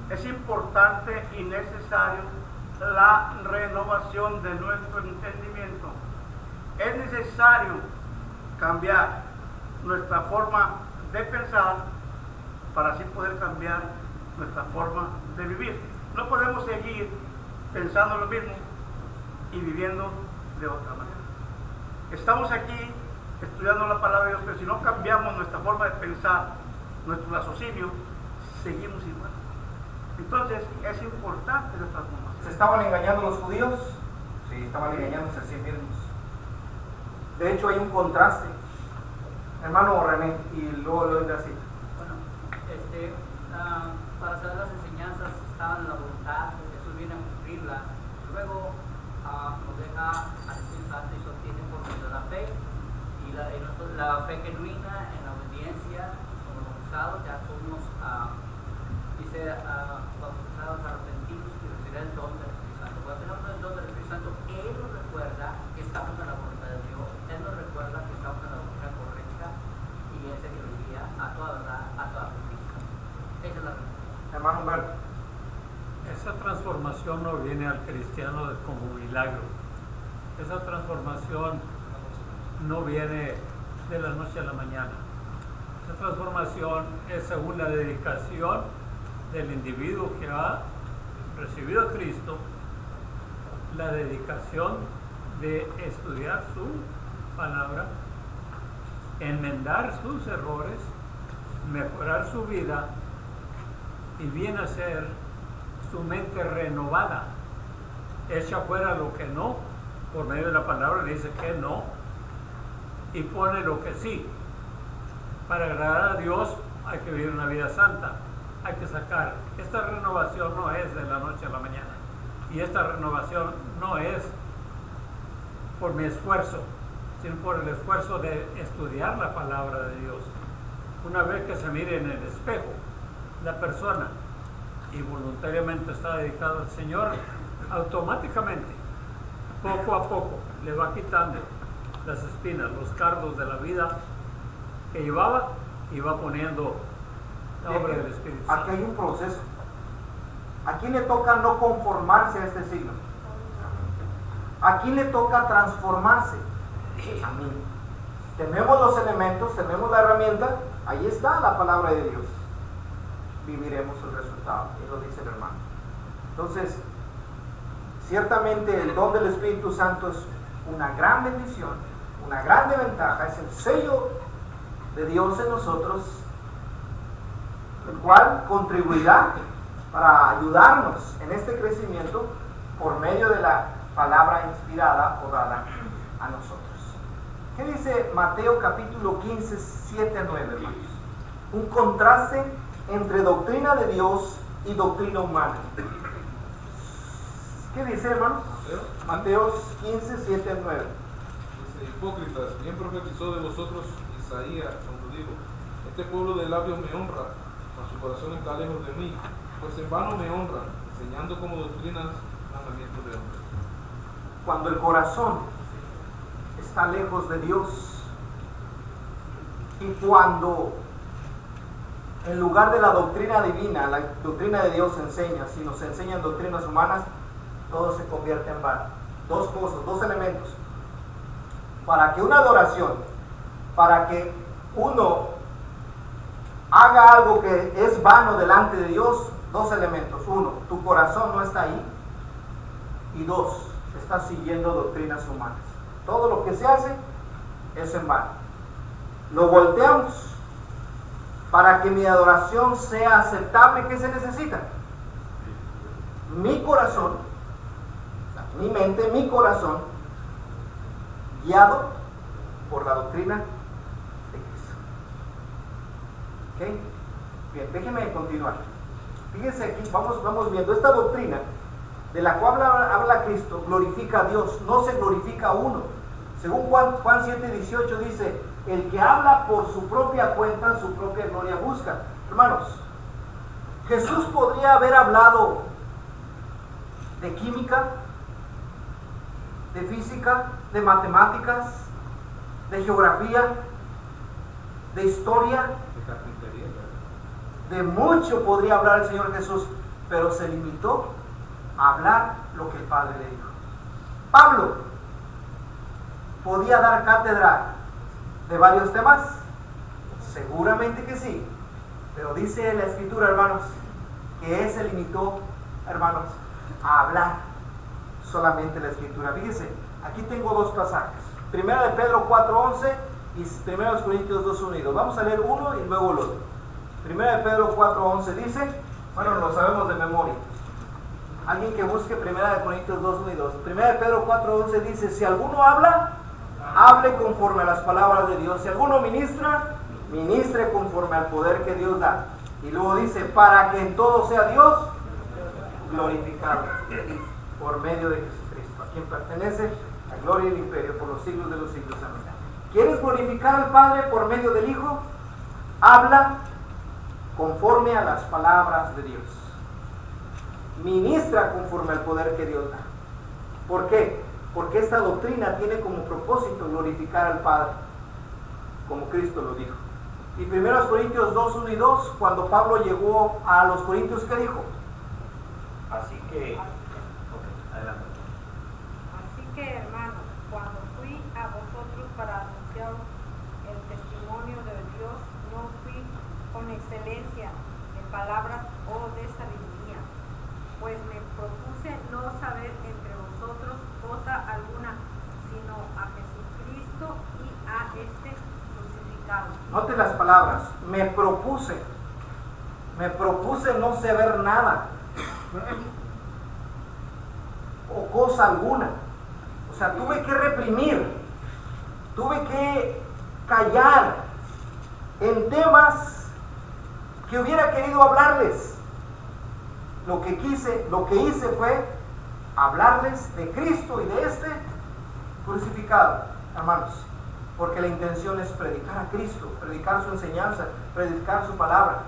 Es importante y necesario la renovación de nuestro entendimiento. Es necesario cambiar nuestra forma de pensar para así poder cambiar nuestra forma de vivir. No podemos seguir pensando lo mismo y viviendo de otra manera. Estamos aquí estudiando la palabra de Dios, pero si no cambiamos nuestra forma de pensar, nuestro raciocinio, seguimos igual. Entonces es importante la transformación. ¿Se estaban engañando los judíos? Sí, estaban engañándose a sí mismos. De hecho hay un contraste. Hermano René, y luego lo doy así. Bueno, para saber las enseñanzas estaban en la voluntad, Jesús viene a cumplirla. Luego nos deja al Espíritu Santo y sostiene por medio de la fe. Y la fe genuina en la obediencia, como bautizados, ya somos, bautizados, arrepentidos y recibir el don del Espíritu Santo. Cuando tenemos el don del Espíritu Santo, Él nos recuerda que estamos en la voluntad de Dios, Él nos recuerda que estamos en la doctrina correcta y Él se guía a toda verdad, a toda justicia. Esa es la respuesta. Hermano Humberto. Esa transformación no viene al cristiano como milagro. Esa transformación no viene de la noche a la mañana. Esa transformación es según la dedicación del individuo que ha recibido a Cristo, la dedicación de estudiar su palabra, enmendar sus errores, mejorar su vida y viene a ser su mente renovada, echa fuera lo que no, por medio de la palabra le dice que no y pone lo que sí. Para agradar a Dios hay que vivir una vida santa, hay que sacar. Esta renovación no es de la noche a la mañana y esta renovación no es por mi esfuerzo, sino por el esfuerzo de estudiar la palabra de Dios. Una vez que se mire en el espejo la persona y voluntariamente está dedicado al Señor, automáticamente, poco a poco, le va quitando las espinas, los cardos de la vida que llevaba y va poniendo la obra del Espíritu Santo. Aquí hay un proceso. ¿A quién le toca no conformarse a este siglo? ¿A quién le toca transformarse? A mí. Tenemos los elementos, tenemos la herramienta, ahí está la palabra de Dios. Viviremos el resultado, y lo dice el hermano. Entonces, ciertamente el don del Espíritu Santo es una gran bendición, una grande ventaja, es el sello de Dios en nosotros, el cual contribuirá para ayudarnos en este crecimiento por medio de la palabra inspirada o dada a nosotros. ¿Qué dice Mateo capítulo 15, 7 a 9, hermanos? Un contraste entre doctrina de Dios y doctrina humana. ¿Qué dice, hermanos? Mateo 15, 7 a 9. Dice: hipócritas, bien profetizó de vosotros Isaías cuando dijo: este pueblo de labios me honra, mas su corazón está lejos de mí, pues en vano me honran, enseñando como doctrinas mandamientos de hombres. Cuando el corazón está lejos de Dios y cuando en lugar de la doctrina divina, la doctrina de Dios enseña, si nos enseñan doctrinas humanas, todo se convierte en vano. Dos cosas, dos elementos. Para que una adoración, para que uno haga algo que es vano delante de Dios, dos elementos. Uno, tu corazón no está ahí. Y dos, estás siguiendo doctrinas humanas. Todo lo que se hace es en vano. Lo volteamos. Para que mi adoración sea aceptable, ¿qué se necesita? Mi corazón, mi mente, mi corazón, guiado por la doctrina de Cristo. ¿Ok? Bien, déjenme continuar. Fíjense aquí, vamos viendo esta doctrina de la cual habla Cristo, glorifica a Dios, no se glorifica a uno. Según Juan 7:18 dice: el que habla por su propia cuenta, su propia gloria busca. Hermanos, Jesús podría haber hablado de química, de física, de matemáticas, de geografía, de historia, de mucho podría hablar el Señor Jesús, pero se limitó a hablar lo que el Padre le dijo. Pablo podía dar cátedra de varios temas, seguramente que sí, pero dice la Escritura, hermanos, que él se limitó, hermanos, a hablar solamente la Escritura. Fíjense, aquí tengo dos pasajes, 1 de Pedro 4:11 y 1 Corintios 2:1. Vamos a leer uno y luego el otro. 1 de Pedro 4:11 dice: Bueno, lo sabemos de memoria. Alguien que busque 1 Corintios 2, 1 y 2. 1 Pedro 4, 11 dice, si alguno habla, hable conforme a las palabras de Dios. Si alguno ministra, ministre conforme al poder que Dios da. Y luego dice, para que en todo sea Dios glorificado por medio de Jesucristo, a quien pertenece la gloria y el imperio por los siglos de los siglos. Amén. ¿Quieres glorificar al Padre por medio del Hijo? Habla conforme a las palabras de Dios. Ministra conforme al poder que Dios da. ¿Por qué? Porque esta doctrina tiene como propósito glorificar al Padre, como Cristo lo dijo. Y 1 Corintios 2, 1 y 2, cuando Pablo llegó a los Corintios, ¿qué dijo? Así que, adelante. Así que, hermanos, cuando fui a vosotros para anunciar el testimonio de Dios, no fui con excelencia de palabras o de sabiduría, pues me propuse no saber entre vosotros cosa alguna, sino a Jesucristo y a este crucificado. Note las palabras, me propuse no saber nada o cosa alguna. O sea, tuve que reprimir, tuve que callar en temas que hubiera querido hablarles. Lo que hice fue hablarles de Cristo y de este crucificado, hermanos, porque la intención es predicar a Cristo, predicar su enseñanza, predicar su palabra.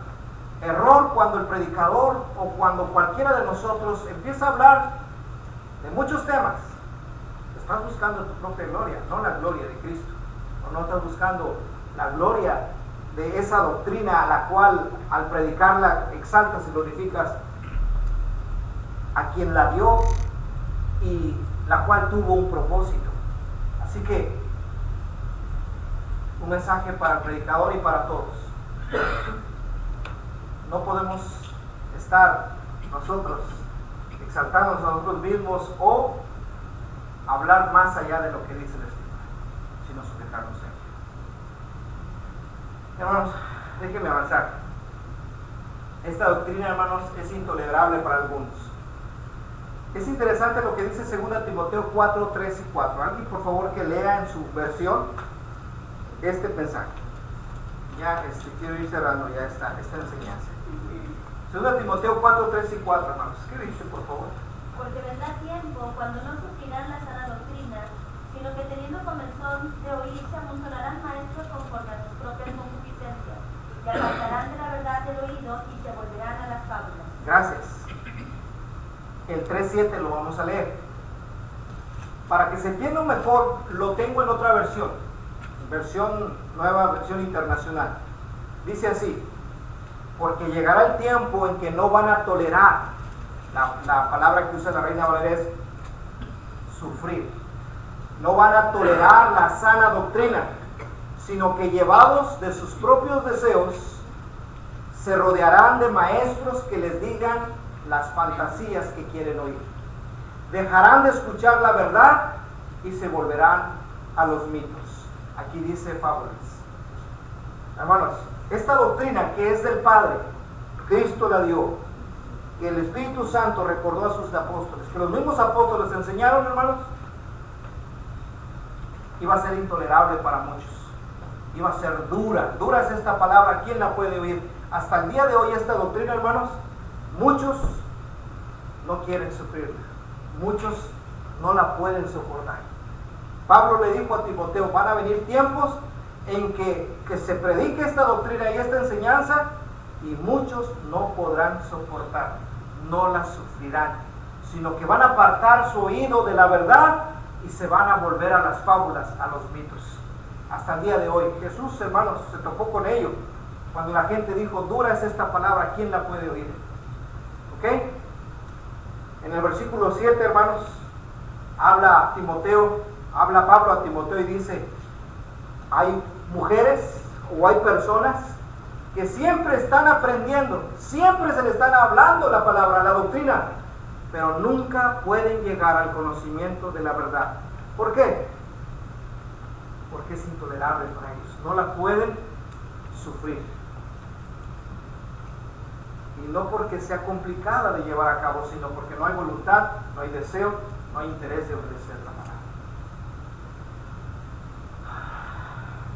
Error cuando el predicador o cuando cualquiera de nosotros empieza a hablar de muchos temas. Estás buscando tu propia gloria, no la gloria de Cristo, o no estás buscando la gloria de esa doctrina a la cual al predicarla exaltas y glorificas a quien la dio y la cual tuvo un propósito. Así que un mensaje para el predicador y para todos. No podemos estar nosotros exaltándonos a nosotros mismos o hablar más allá de lo que dice la Escritura, sino sujetarnos a él. Hermanos, déjenme avanzar. Esta doctrina, hermanos, es intolerable para algunos. Es interesante lo que dice 2 Timoteo 4, 3 y 4. Alguien, por favor, que lea en su versión este mensaje. Ya quiero ir cerrando ya esta enseñanza. 2 Timoteo 4, 3 y 4, hermanos. ¿Qué dice, por favor? Porque vendrá tiempo cuando no sufrirán la sana doctrina, sino que teniendo comezón de oír, se amontonarán maestros conforme a sus propias concupiscencias, y apartarán de la verdad del oído y se volverán a las fábulas. Gracias. El 3.7 lo vamos a leer. Para que se entienda mejor, lo tengo en otra versión nueva, versión internacional. Dice así: porque llegará el tiempo en que no van a tolerar, la palabra que usa la Reina Valera es sufrir, no van a tolerar la sana doctrina, sino que llevados de sus propios deseos, se rodearán de maestros que les digan las fantasías que quieren oír. Dejarán de escuchar la verdad y se volverán a los mitos. Aquí dice fábulas. Hermanos, esta doctrina que es del Padre, Cristo la dio, que el Espíritu Santo recordó a sus apóstoles, que los mismos apóstoles enseñaron, hermanos, iba a ser intolerable para muchos, iba a ser dura es esta palabra. ¿Quién la puede oír? Hasta el día de hoy esta doctrina, hermanos, muchos no quieren sufrirla, muchos no la pueden soportar. Pablo le dijo a Timoteo: van a venir tiempos en que se predique esta doctrina y esta enseñanza y muchos no podrán soportar, no la sufrirán, sino que van a apartar su oído de la verdad y se van a volver a las fábulas, a los mitos. Hasta el día de hoy Jesús, hermanos, se topó con ello cuando la gente dijo: dura es esta palabra, ¿quién la puede oír? ¿Ok? En el versículo 7, hermanos, habla Pablo a Timoteo y dice: hay mujeres o hay personas que siempre están aprendiendo, siempre se le están hablando la palabra, la doctrina, pero nunca pueden llegar al conocimiento de la verdad. ¿Por qué? Porque es intolerable para ellos, no la pueden sufrir. Y no porque sea complicada de llevar a cabo, sino porque no hay voluntad, no hay deseo, no hay interés de obedecer la palabra.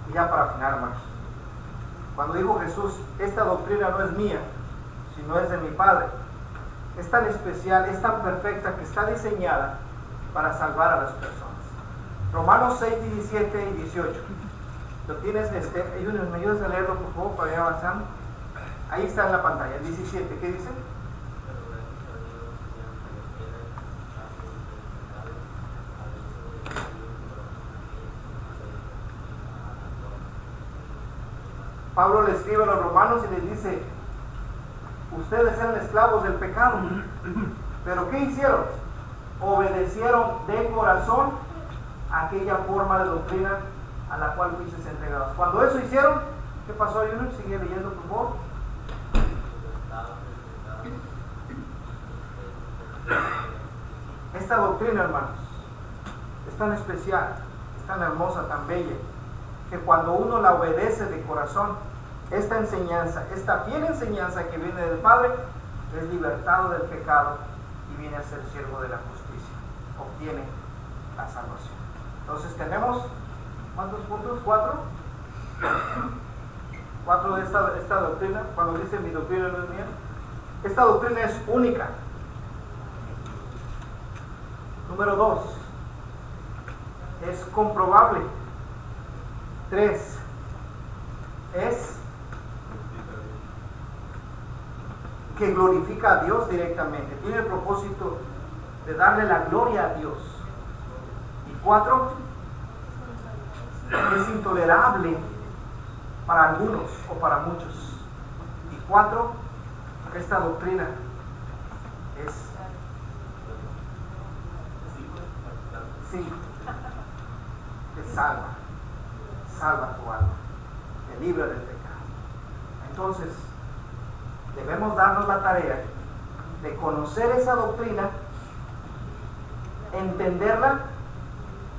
Y ya para final, hermanos, cuando dijo Jesús, esta doctrina no es mía, sino es de mi Padre, es tan especial, es tan perfecta que está diseñada para salvar a las personas. Romanos 6, 17 y 18. ¿Lo tienes? ¿Me ayudas a leerlo, por favor, para ir avanzando? Ahí está en la pantalla, el 17. ¿Qué dice? Pablo le escribe a los romanos y les dice, ustedes eran esclavos del pecado, pero ¿qué hicieron? Obedecieron de corazón aquella forma de doctrina a la cual fuisteis entregados. Cuando eso hicieron, ¿qué pasó, Junior? Sigue leyendo, por favor. Esta doctrina, hermanos, es tan especial, es tan hermosa, tan bella, que cuando uno la obedece de corazón, esta enseñanza, esta fiel enseñanza que viene del Padre, es libertado del pecado y viene a ser siervo de la justicia, obtiene la salvación. Entonces tenemos, ¿cuántos puntos? 4. 4 de esta doctrina. Cuando dice mi doctrina no es mía, esta doctrina es única. Número 2, es comprobable. 3, es que glorifica a Dios directamente, tiene el propósito de darle la gloria a Dios. Y 4, es intolerable para algunos o para muchos. Y 4, esta doctrina es te salva tu alma, te libra del pecado. Entonces debemos darnos la tarea de conocer esa doctrina, entenderla,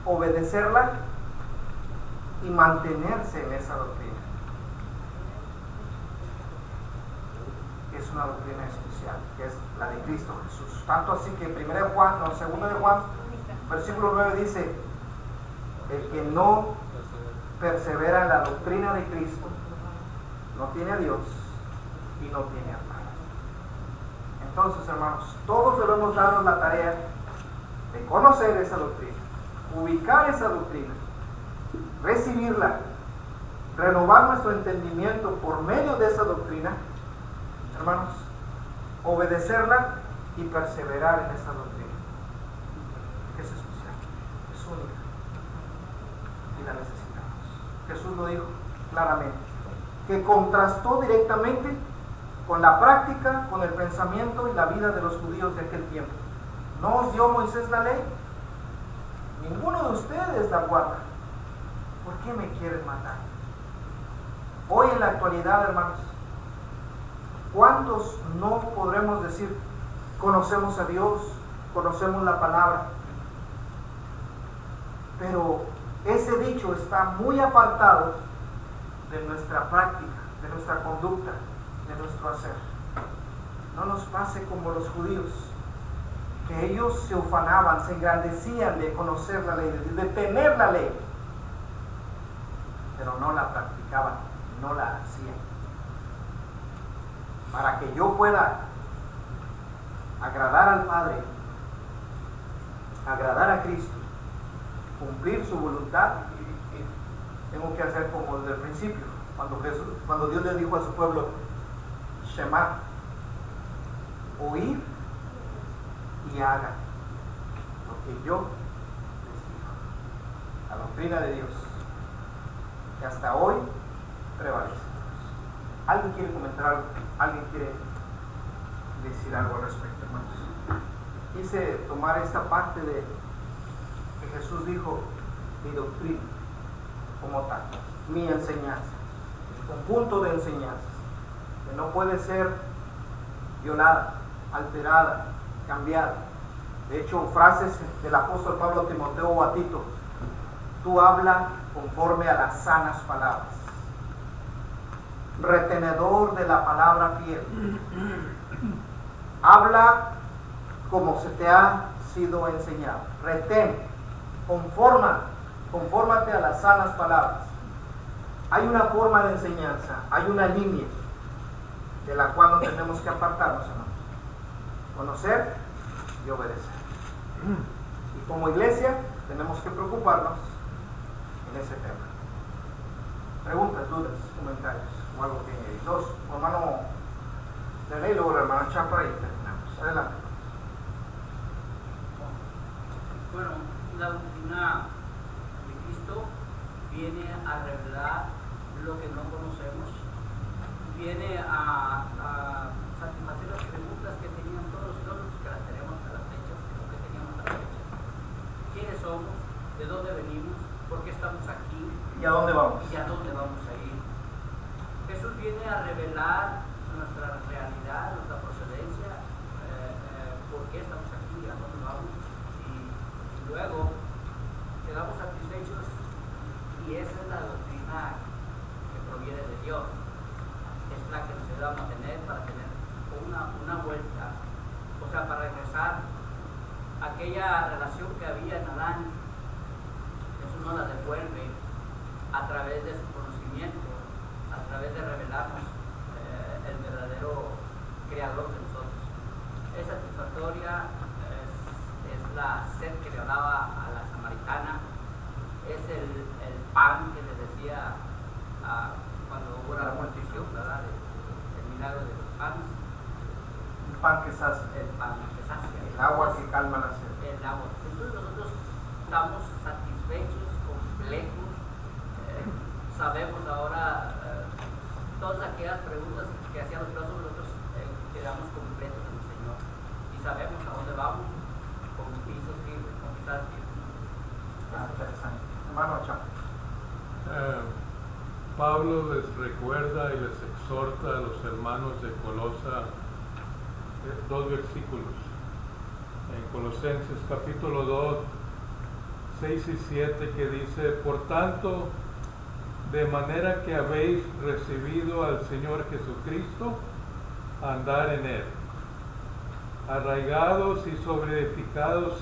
obedecerla y mantenerse en esa doctrina. Es una doctrina especial, que es la de Cristo Jesús. Tanto así que 2 de Juan, versículo 9 dice, el que no persevera en la doctrina de Cristo no tiene a Dios y no tiene al Padre. Entonces, hermanos, todos debemos darnos la tarea de conocer esa doctrina, ubicar esa doctrina, recibirla, renovar nuestro entendimiento por medio de esa doctrina, hermanos, obedecerla y perseverar en esa doctrina. Es especial, es única y la necesitamos. Jesús lo dijo claramente, que contrastó directamente con la práctica, con el pensamiento y la vida de los judíos de aquel tiempo. ¿No os dio Moisés la ley? Ninguno de ustedes la guarda. ¿Por qué me quieren matar? Hoy en la actualidad, hermanos, ¿cuántos no podremos decir conocemos a Dios, conocemos la palabra? Pero ese dicho está muy apartado de nuestra práctica, de nuestra conducta, de nuestro hacer. No nos pase como los judíos, que ellos se ufanaban, se engrandecían de conocer la ley, de tener la ley, pero no la practicaban, no la hacían. Para que yo pueda agradar al Padre, agradar a Cristo, cumplir su voluntad, tengo que hacer como desde el principio, cuando Dios le dijo a su pueblo, Shema, oír y haga lo que yo les digo. La doctrina de Dios, que hasta hoy prevalece. ¿Alguien quiere comentar algo? ¿Alguien quiere decir algo al respecto, hermanos? Quise tomar esta parte de que Jesús dijo, mi doctrina, como tal, mi enseñanza, un punto de enseñanza, que no puede ser violada, alterada, cambiada. De hecho, frases del apóstol Pablo a Timoteo o a Tito, tú habla conforme a las sanas palabras. retenedor de la palabra fiel. Habla como se te ha sido enseñado. Retén, confórmate a las sanas palabras. Hay una forma de enseñanza, hay una línea de la cual no tenemos que apartarnos, hermanos. Conocer y obedecer. Y como iglesia tenemos que preocuparnos en ese tema. Preguntas, dudas, comentarios o algo que añadir. Dos, hermano René y luego el hermano Chapa y terminamos. Adelante. Bueno, la doctrina de Cristo viene a revelar lo que no conocemos, viene a satisfacer las preguntas que tenían todos los que las tenemos a las fechas, lo que teníamos a las fechas. ¿Quiénes somos? ¿De dónde venimos? ¿Por qué estamos aquí? ¿Y a dónde vamos? ¿Y a dónde vamos a ir? Jesús viene a revelar nuestra realidad, nuestra procedencia, por qué estamos aquí, a dónde vamos, y luego quedamos satisfechos, y esa es la doctrina que proviene de Dios. Es la que nos ayuda a mantener para tener una vuelta, o sea, para regresar a aquella relación que había en Adán. Jesús nos la devuelve a través de su conocimiento, a través de revelarnos el verdadero creador de nosotros. Es satisfactoria, es la sed que le hablaba a la samaritana, es el pan que le decía cuando hubo la multiplicación, ¿verdad? El milagro de los panes. El pan que sacia. El pan que sacia. El agua que calma la sed. El agua. Entonces nosotros estamos satisfechos, completos, sabemos ahora todas aquellas preguntas que hacían los filósofos, nosotros quedamos completos en el Señor y sabemos a dónde vamos con pisos firmes, con pisadas firmes. Interesante. Hermano Chapa. Pablo les recuerda y les exhorta a los hermanos de Colosa dos versículos. En Colosenses capítulo 2, 6 y 7, que dice: por tanto, de manera que habéis recibido al Señor Jesucristo, andar en Él, arraigados y sobreedificados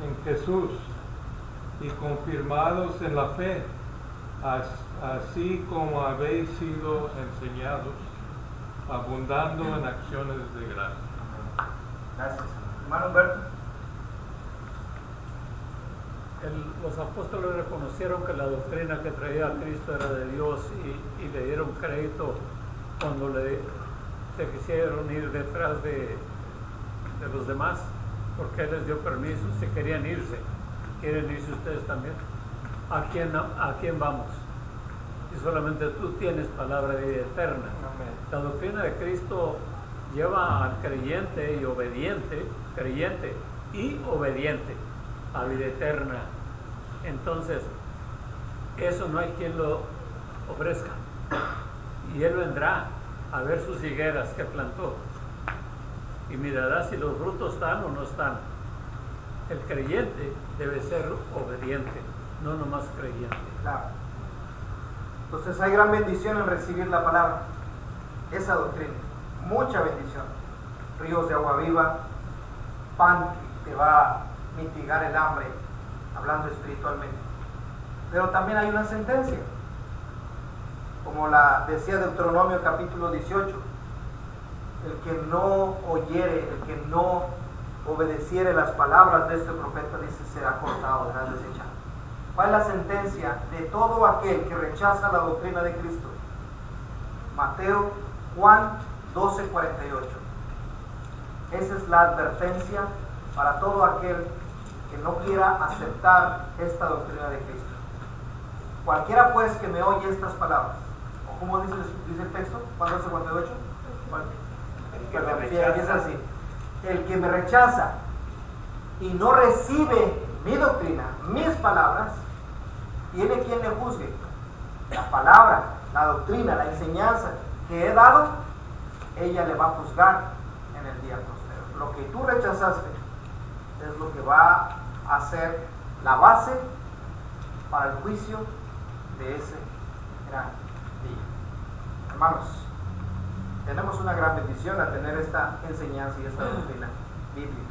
en Jesús y confirmados en la fe, así como habéis sido enseñados, abundando en acciones de gracia. Gracias. Hermano Humberto. Los apóstoles reconocieron que la doctrina que traía Cristo era de Dios y le dieron crédito cuando se quisieron ir detrás de los demás, porque Él les dio permiso, si querían irse. ¿Quieren irse ustedes también? ¿A quién vamos? Y solamente tú tienes palabra de vida eterna. La doctrina de Cristo lleva al creyente y obediente a vida eterna. Entonces, eso no hay quien lo ofrezca. Y Él vendrá a ver sus higueras que plantó y mirará si los frutos están o no están. El creyente debe ser obediente, no nomás creyente. Claro. Entonces hay gran bendición en recibir la palabra, esa doctrina, mucha bendición. Ríos de agua viva, pan que va a mitigar el hambre, hablando espiritualmente. Pero también hay una sentencia, como la decía Deuteronomio capítulo 18: el que no oyere, el que no obedeciere las palabras de este profeta, dice, será cortado, será desechado. ¿Cuál es la sentencia de todo aquel que rechaza la doctrina de Cristo? Juan 12:48. Esa es la advertencia para todo aquel que no quiera aceptar esta doctrina de Cristo. Cualquiera pues que me oye estas palabras, o como dice el texto, Juan 12:48, es así: el que me rechaza y no recibe mi doctrina, mis palabras, tiene quien le juzgue. La palabra, la doctrina, la enseñanza que he dado, ella le va a juzgar en el día posterior. Lo que tú rechazaste es lo que va a ser la base para el juicio de ese gran día. Hermanos, tenemos una gran bendición al tener esta enseñanza y esta doctrina bíblica.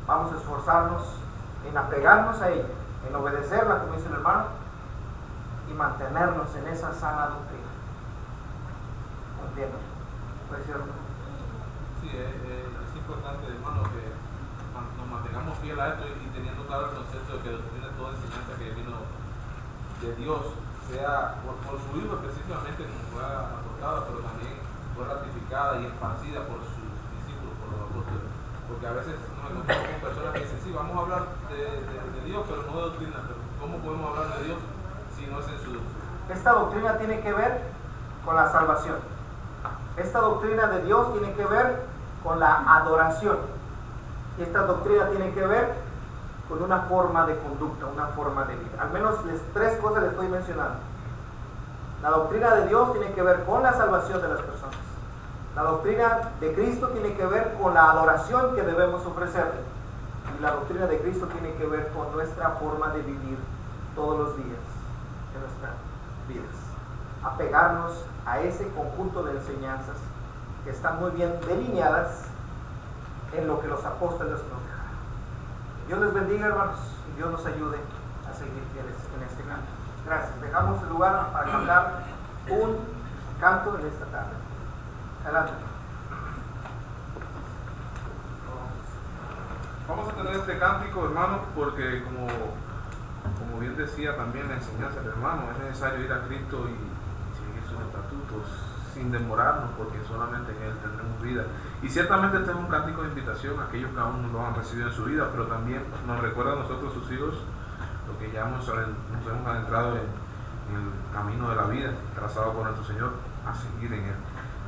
Vamos a esforzarnos en apegarnos a ella, en obedecerla, como dice el hermano, y mantenernos en esa sana doctrina. ¿Entienden? ¿Puede ser? Sí, es importante, hermano, que nos mantengamos fieles a esto y teniendo claro el concepto de que la doctrina es toda enseñanza que vino de Dios, sea por su Hijo específicamente, como fue aportada, pero también fue ratificada y esparcida por sus discípulos, por los apóstoles. Porque a veces nos encontramos con personas que dicen, sí, vamos a hablar de Dios, pero no de doctrina. Pero ¿cómo podemos hablar de Dios si no es en su doctrina? Esta doctrina tiene que ver con la salvación. Esta doctrina de Dios tiene que ver con la adoración. Y esta doctrina tiene que ver con una forma de conducta, una forma de vida. Al menos tres cosas les estoy mencionando. La doctrina de Dios tiene que ver con la salvación de las personas. La doctrina de Cristo tiene que ver con la adoración que debemos ofrecerle. Y la doctrina de Cristo tiene que ver con nuestra forma de vivir todos los días de nuestras vidas. Apegarnos a ese conjunto de enseñanzas que están muy bien delineadas en lo que los apóstoles nos dejaron. Dios les bendiga, hermanos, y Dios nos ayude a seguir fieles en este canto. Gracias. Dejamos el lugar para cantar un canto en esta tarde. Adelante. Vamos a tener este cántico, hermanos, porque como bien decía también la enseñanza del hermano, es necesario ir a Cristo y seguir sus estatutos sin demorarnos, porque solamente en Él tendremos vida. Y ciertamente este es un cántico de invitación a aquellos que aún no lo han recibido en su vida, pero también nos recuerda a nosotros, sus hijos, lo que ya nos hemos adentrado en el camino de la vida trazado por nuestro Señor, a seguir en Él.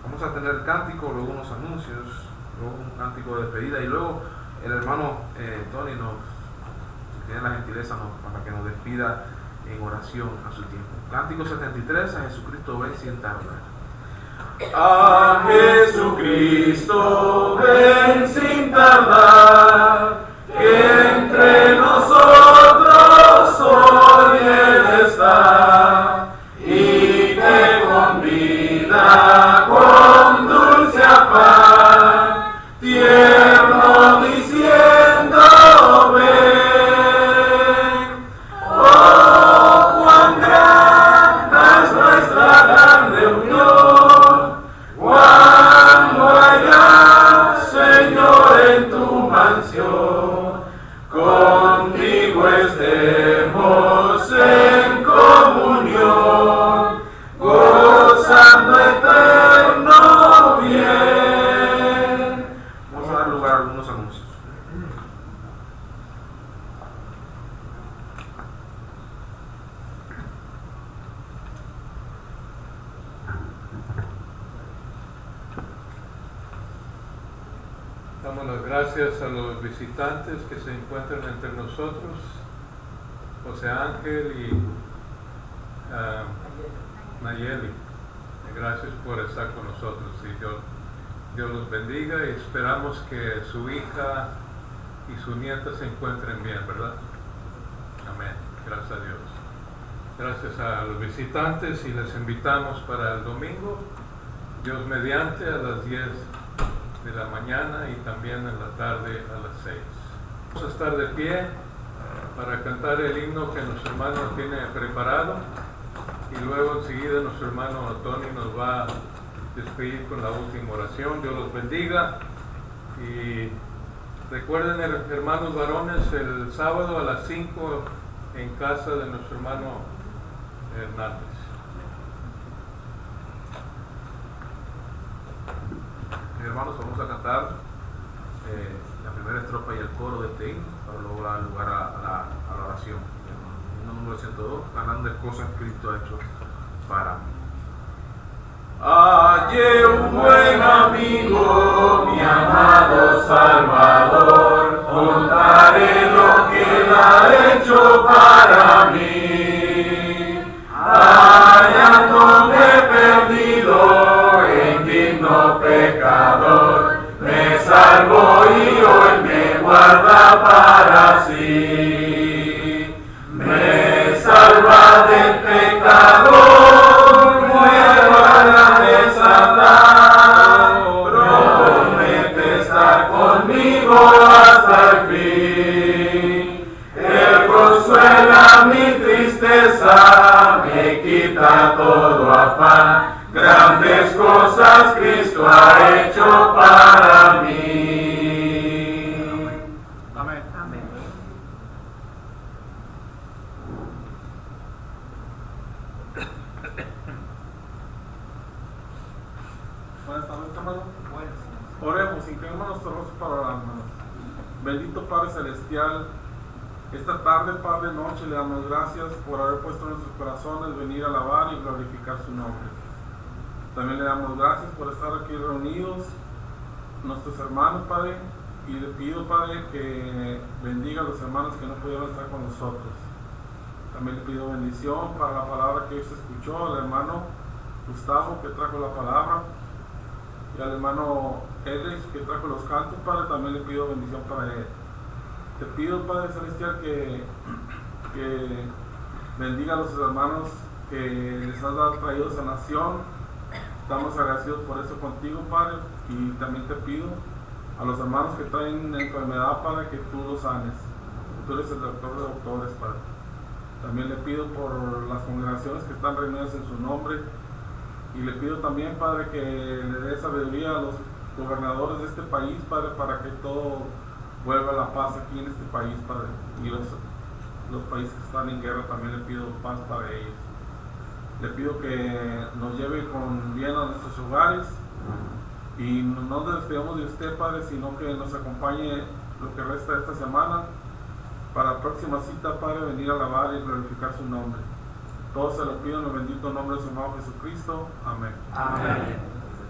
Vamos a tener el cántico, luego unos anuncios, luego un cántico de despedida, y luego el hermano Tony si tiene la gentileza, para que nos despida en oración a su tiempo. Cántico 73, a Jesucristo ven sin tardar. A Jesucristo ven sin tardar, que entre nosotros hoy Él está, y te convida con dulce afán, tierno diciendo ven. Oh, cuán grande es nuestra gran reunión, cuando allá, Señor, en tu mansión, contigo estemos en comunión, gozando eterno bien. Vamos a dar lugar a algunos anuncios. Damos las gracias a los visitantes que se encuentran entre nosotros, José Ángel y Nayeli. Gracias por estar con nosotros y Dios los bendiga, y esperamos que su hija y su nieta se encuentren bien, ¿verdad? Amén. Gracias a Dios. Gracias a los visitantes, y les invitamos para el domingo, Dios mediante, a las 10 de la mañana y también en la tarde a las 6. Vamos a estar de pie para cantar el himno que nuestro hermano tiene preparado, y luego enseguida nuestro hermano Tony nos va a despedir con la última oración. Dios los bendiga, y recuerden, hermanos varones, el sábado a las 5 en casa de nuestro hermano Hernández. Hermanos, vamos a cantar la primera estrofa y el coro de este himno, para luego dar lugar a la oración. Himno número 102, grandes cosas Cristo ha hecho para mí. Hallé un buen amigo, mi amado Salvador, contaré lo que Él ha hecho para mí. Hallándome perdido, indigno pecador, me salvó y hoy me guarda para sí. Me salva del pecador, nueva Grandes cosas Cristo ha hecho para mí. Amén. Amén. Buenas tardes, hermano. Oremos, inclinemos nuestros rostros para orar, hermanos. Bendito Padre Celestial, esta tarde, Padre, noche, le damos gracias por haber puesto en nuestros corazones venir a alabar y glorificar su nombre. También le damos gracias por estar aquí reunidos, nuestros hermanos, Padre, y le pido, Padre, que bendiga a los hermanos que no pudieron estar con nosotros. También le pido bendición para la palabra que hoy se escuchó, al hermano Gustavo, que trajo la palabra, y al hermano Edrich, que trajo los cantos, Padre. También le pido bendición para él. Te pido, Padre Celestial, que bendiga a los hermanos que les has traído sanación. Estamos agradecidos por eso contigo, Padre, y también te pido a los hermanos que traen enfermedad, Padre, que tú los sanes. Tú eres el doctor de doctores, Padre. También le pido por las congregaciones que están reunidas en su nombre, y le pido también, Padre, que le dé sabiduría a los gobernadores de este país, Padre, para que todo vuelva a la paz aquí en este país, Padre. Y los países que están en guerra también le pido paz para ellos. Le pido que nos lleve con bien a nuestros hogares y no nos despedamos de usted, Padre, sino que nos acompañe lo que resta de esta semana para la próxima cita, Padre, venir a alabar y glorificar su nombre. Todo se lo pido en el bendito nombre de su amado Jesucristo. Amén. Amén.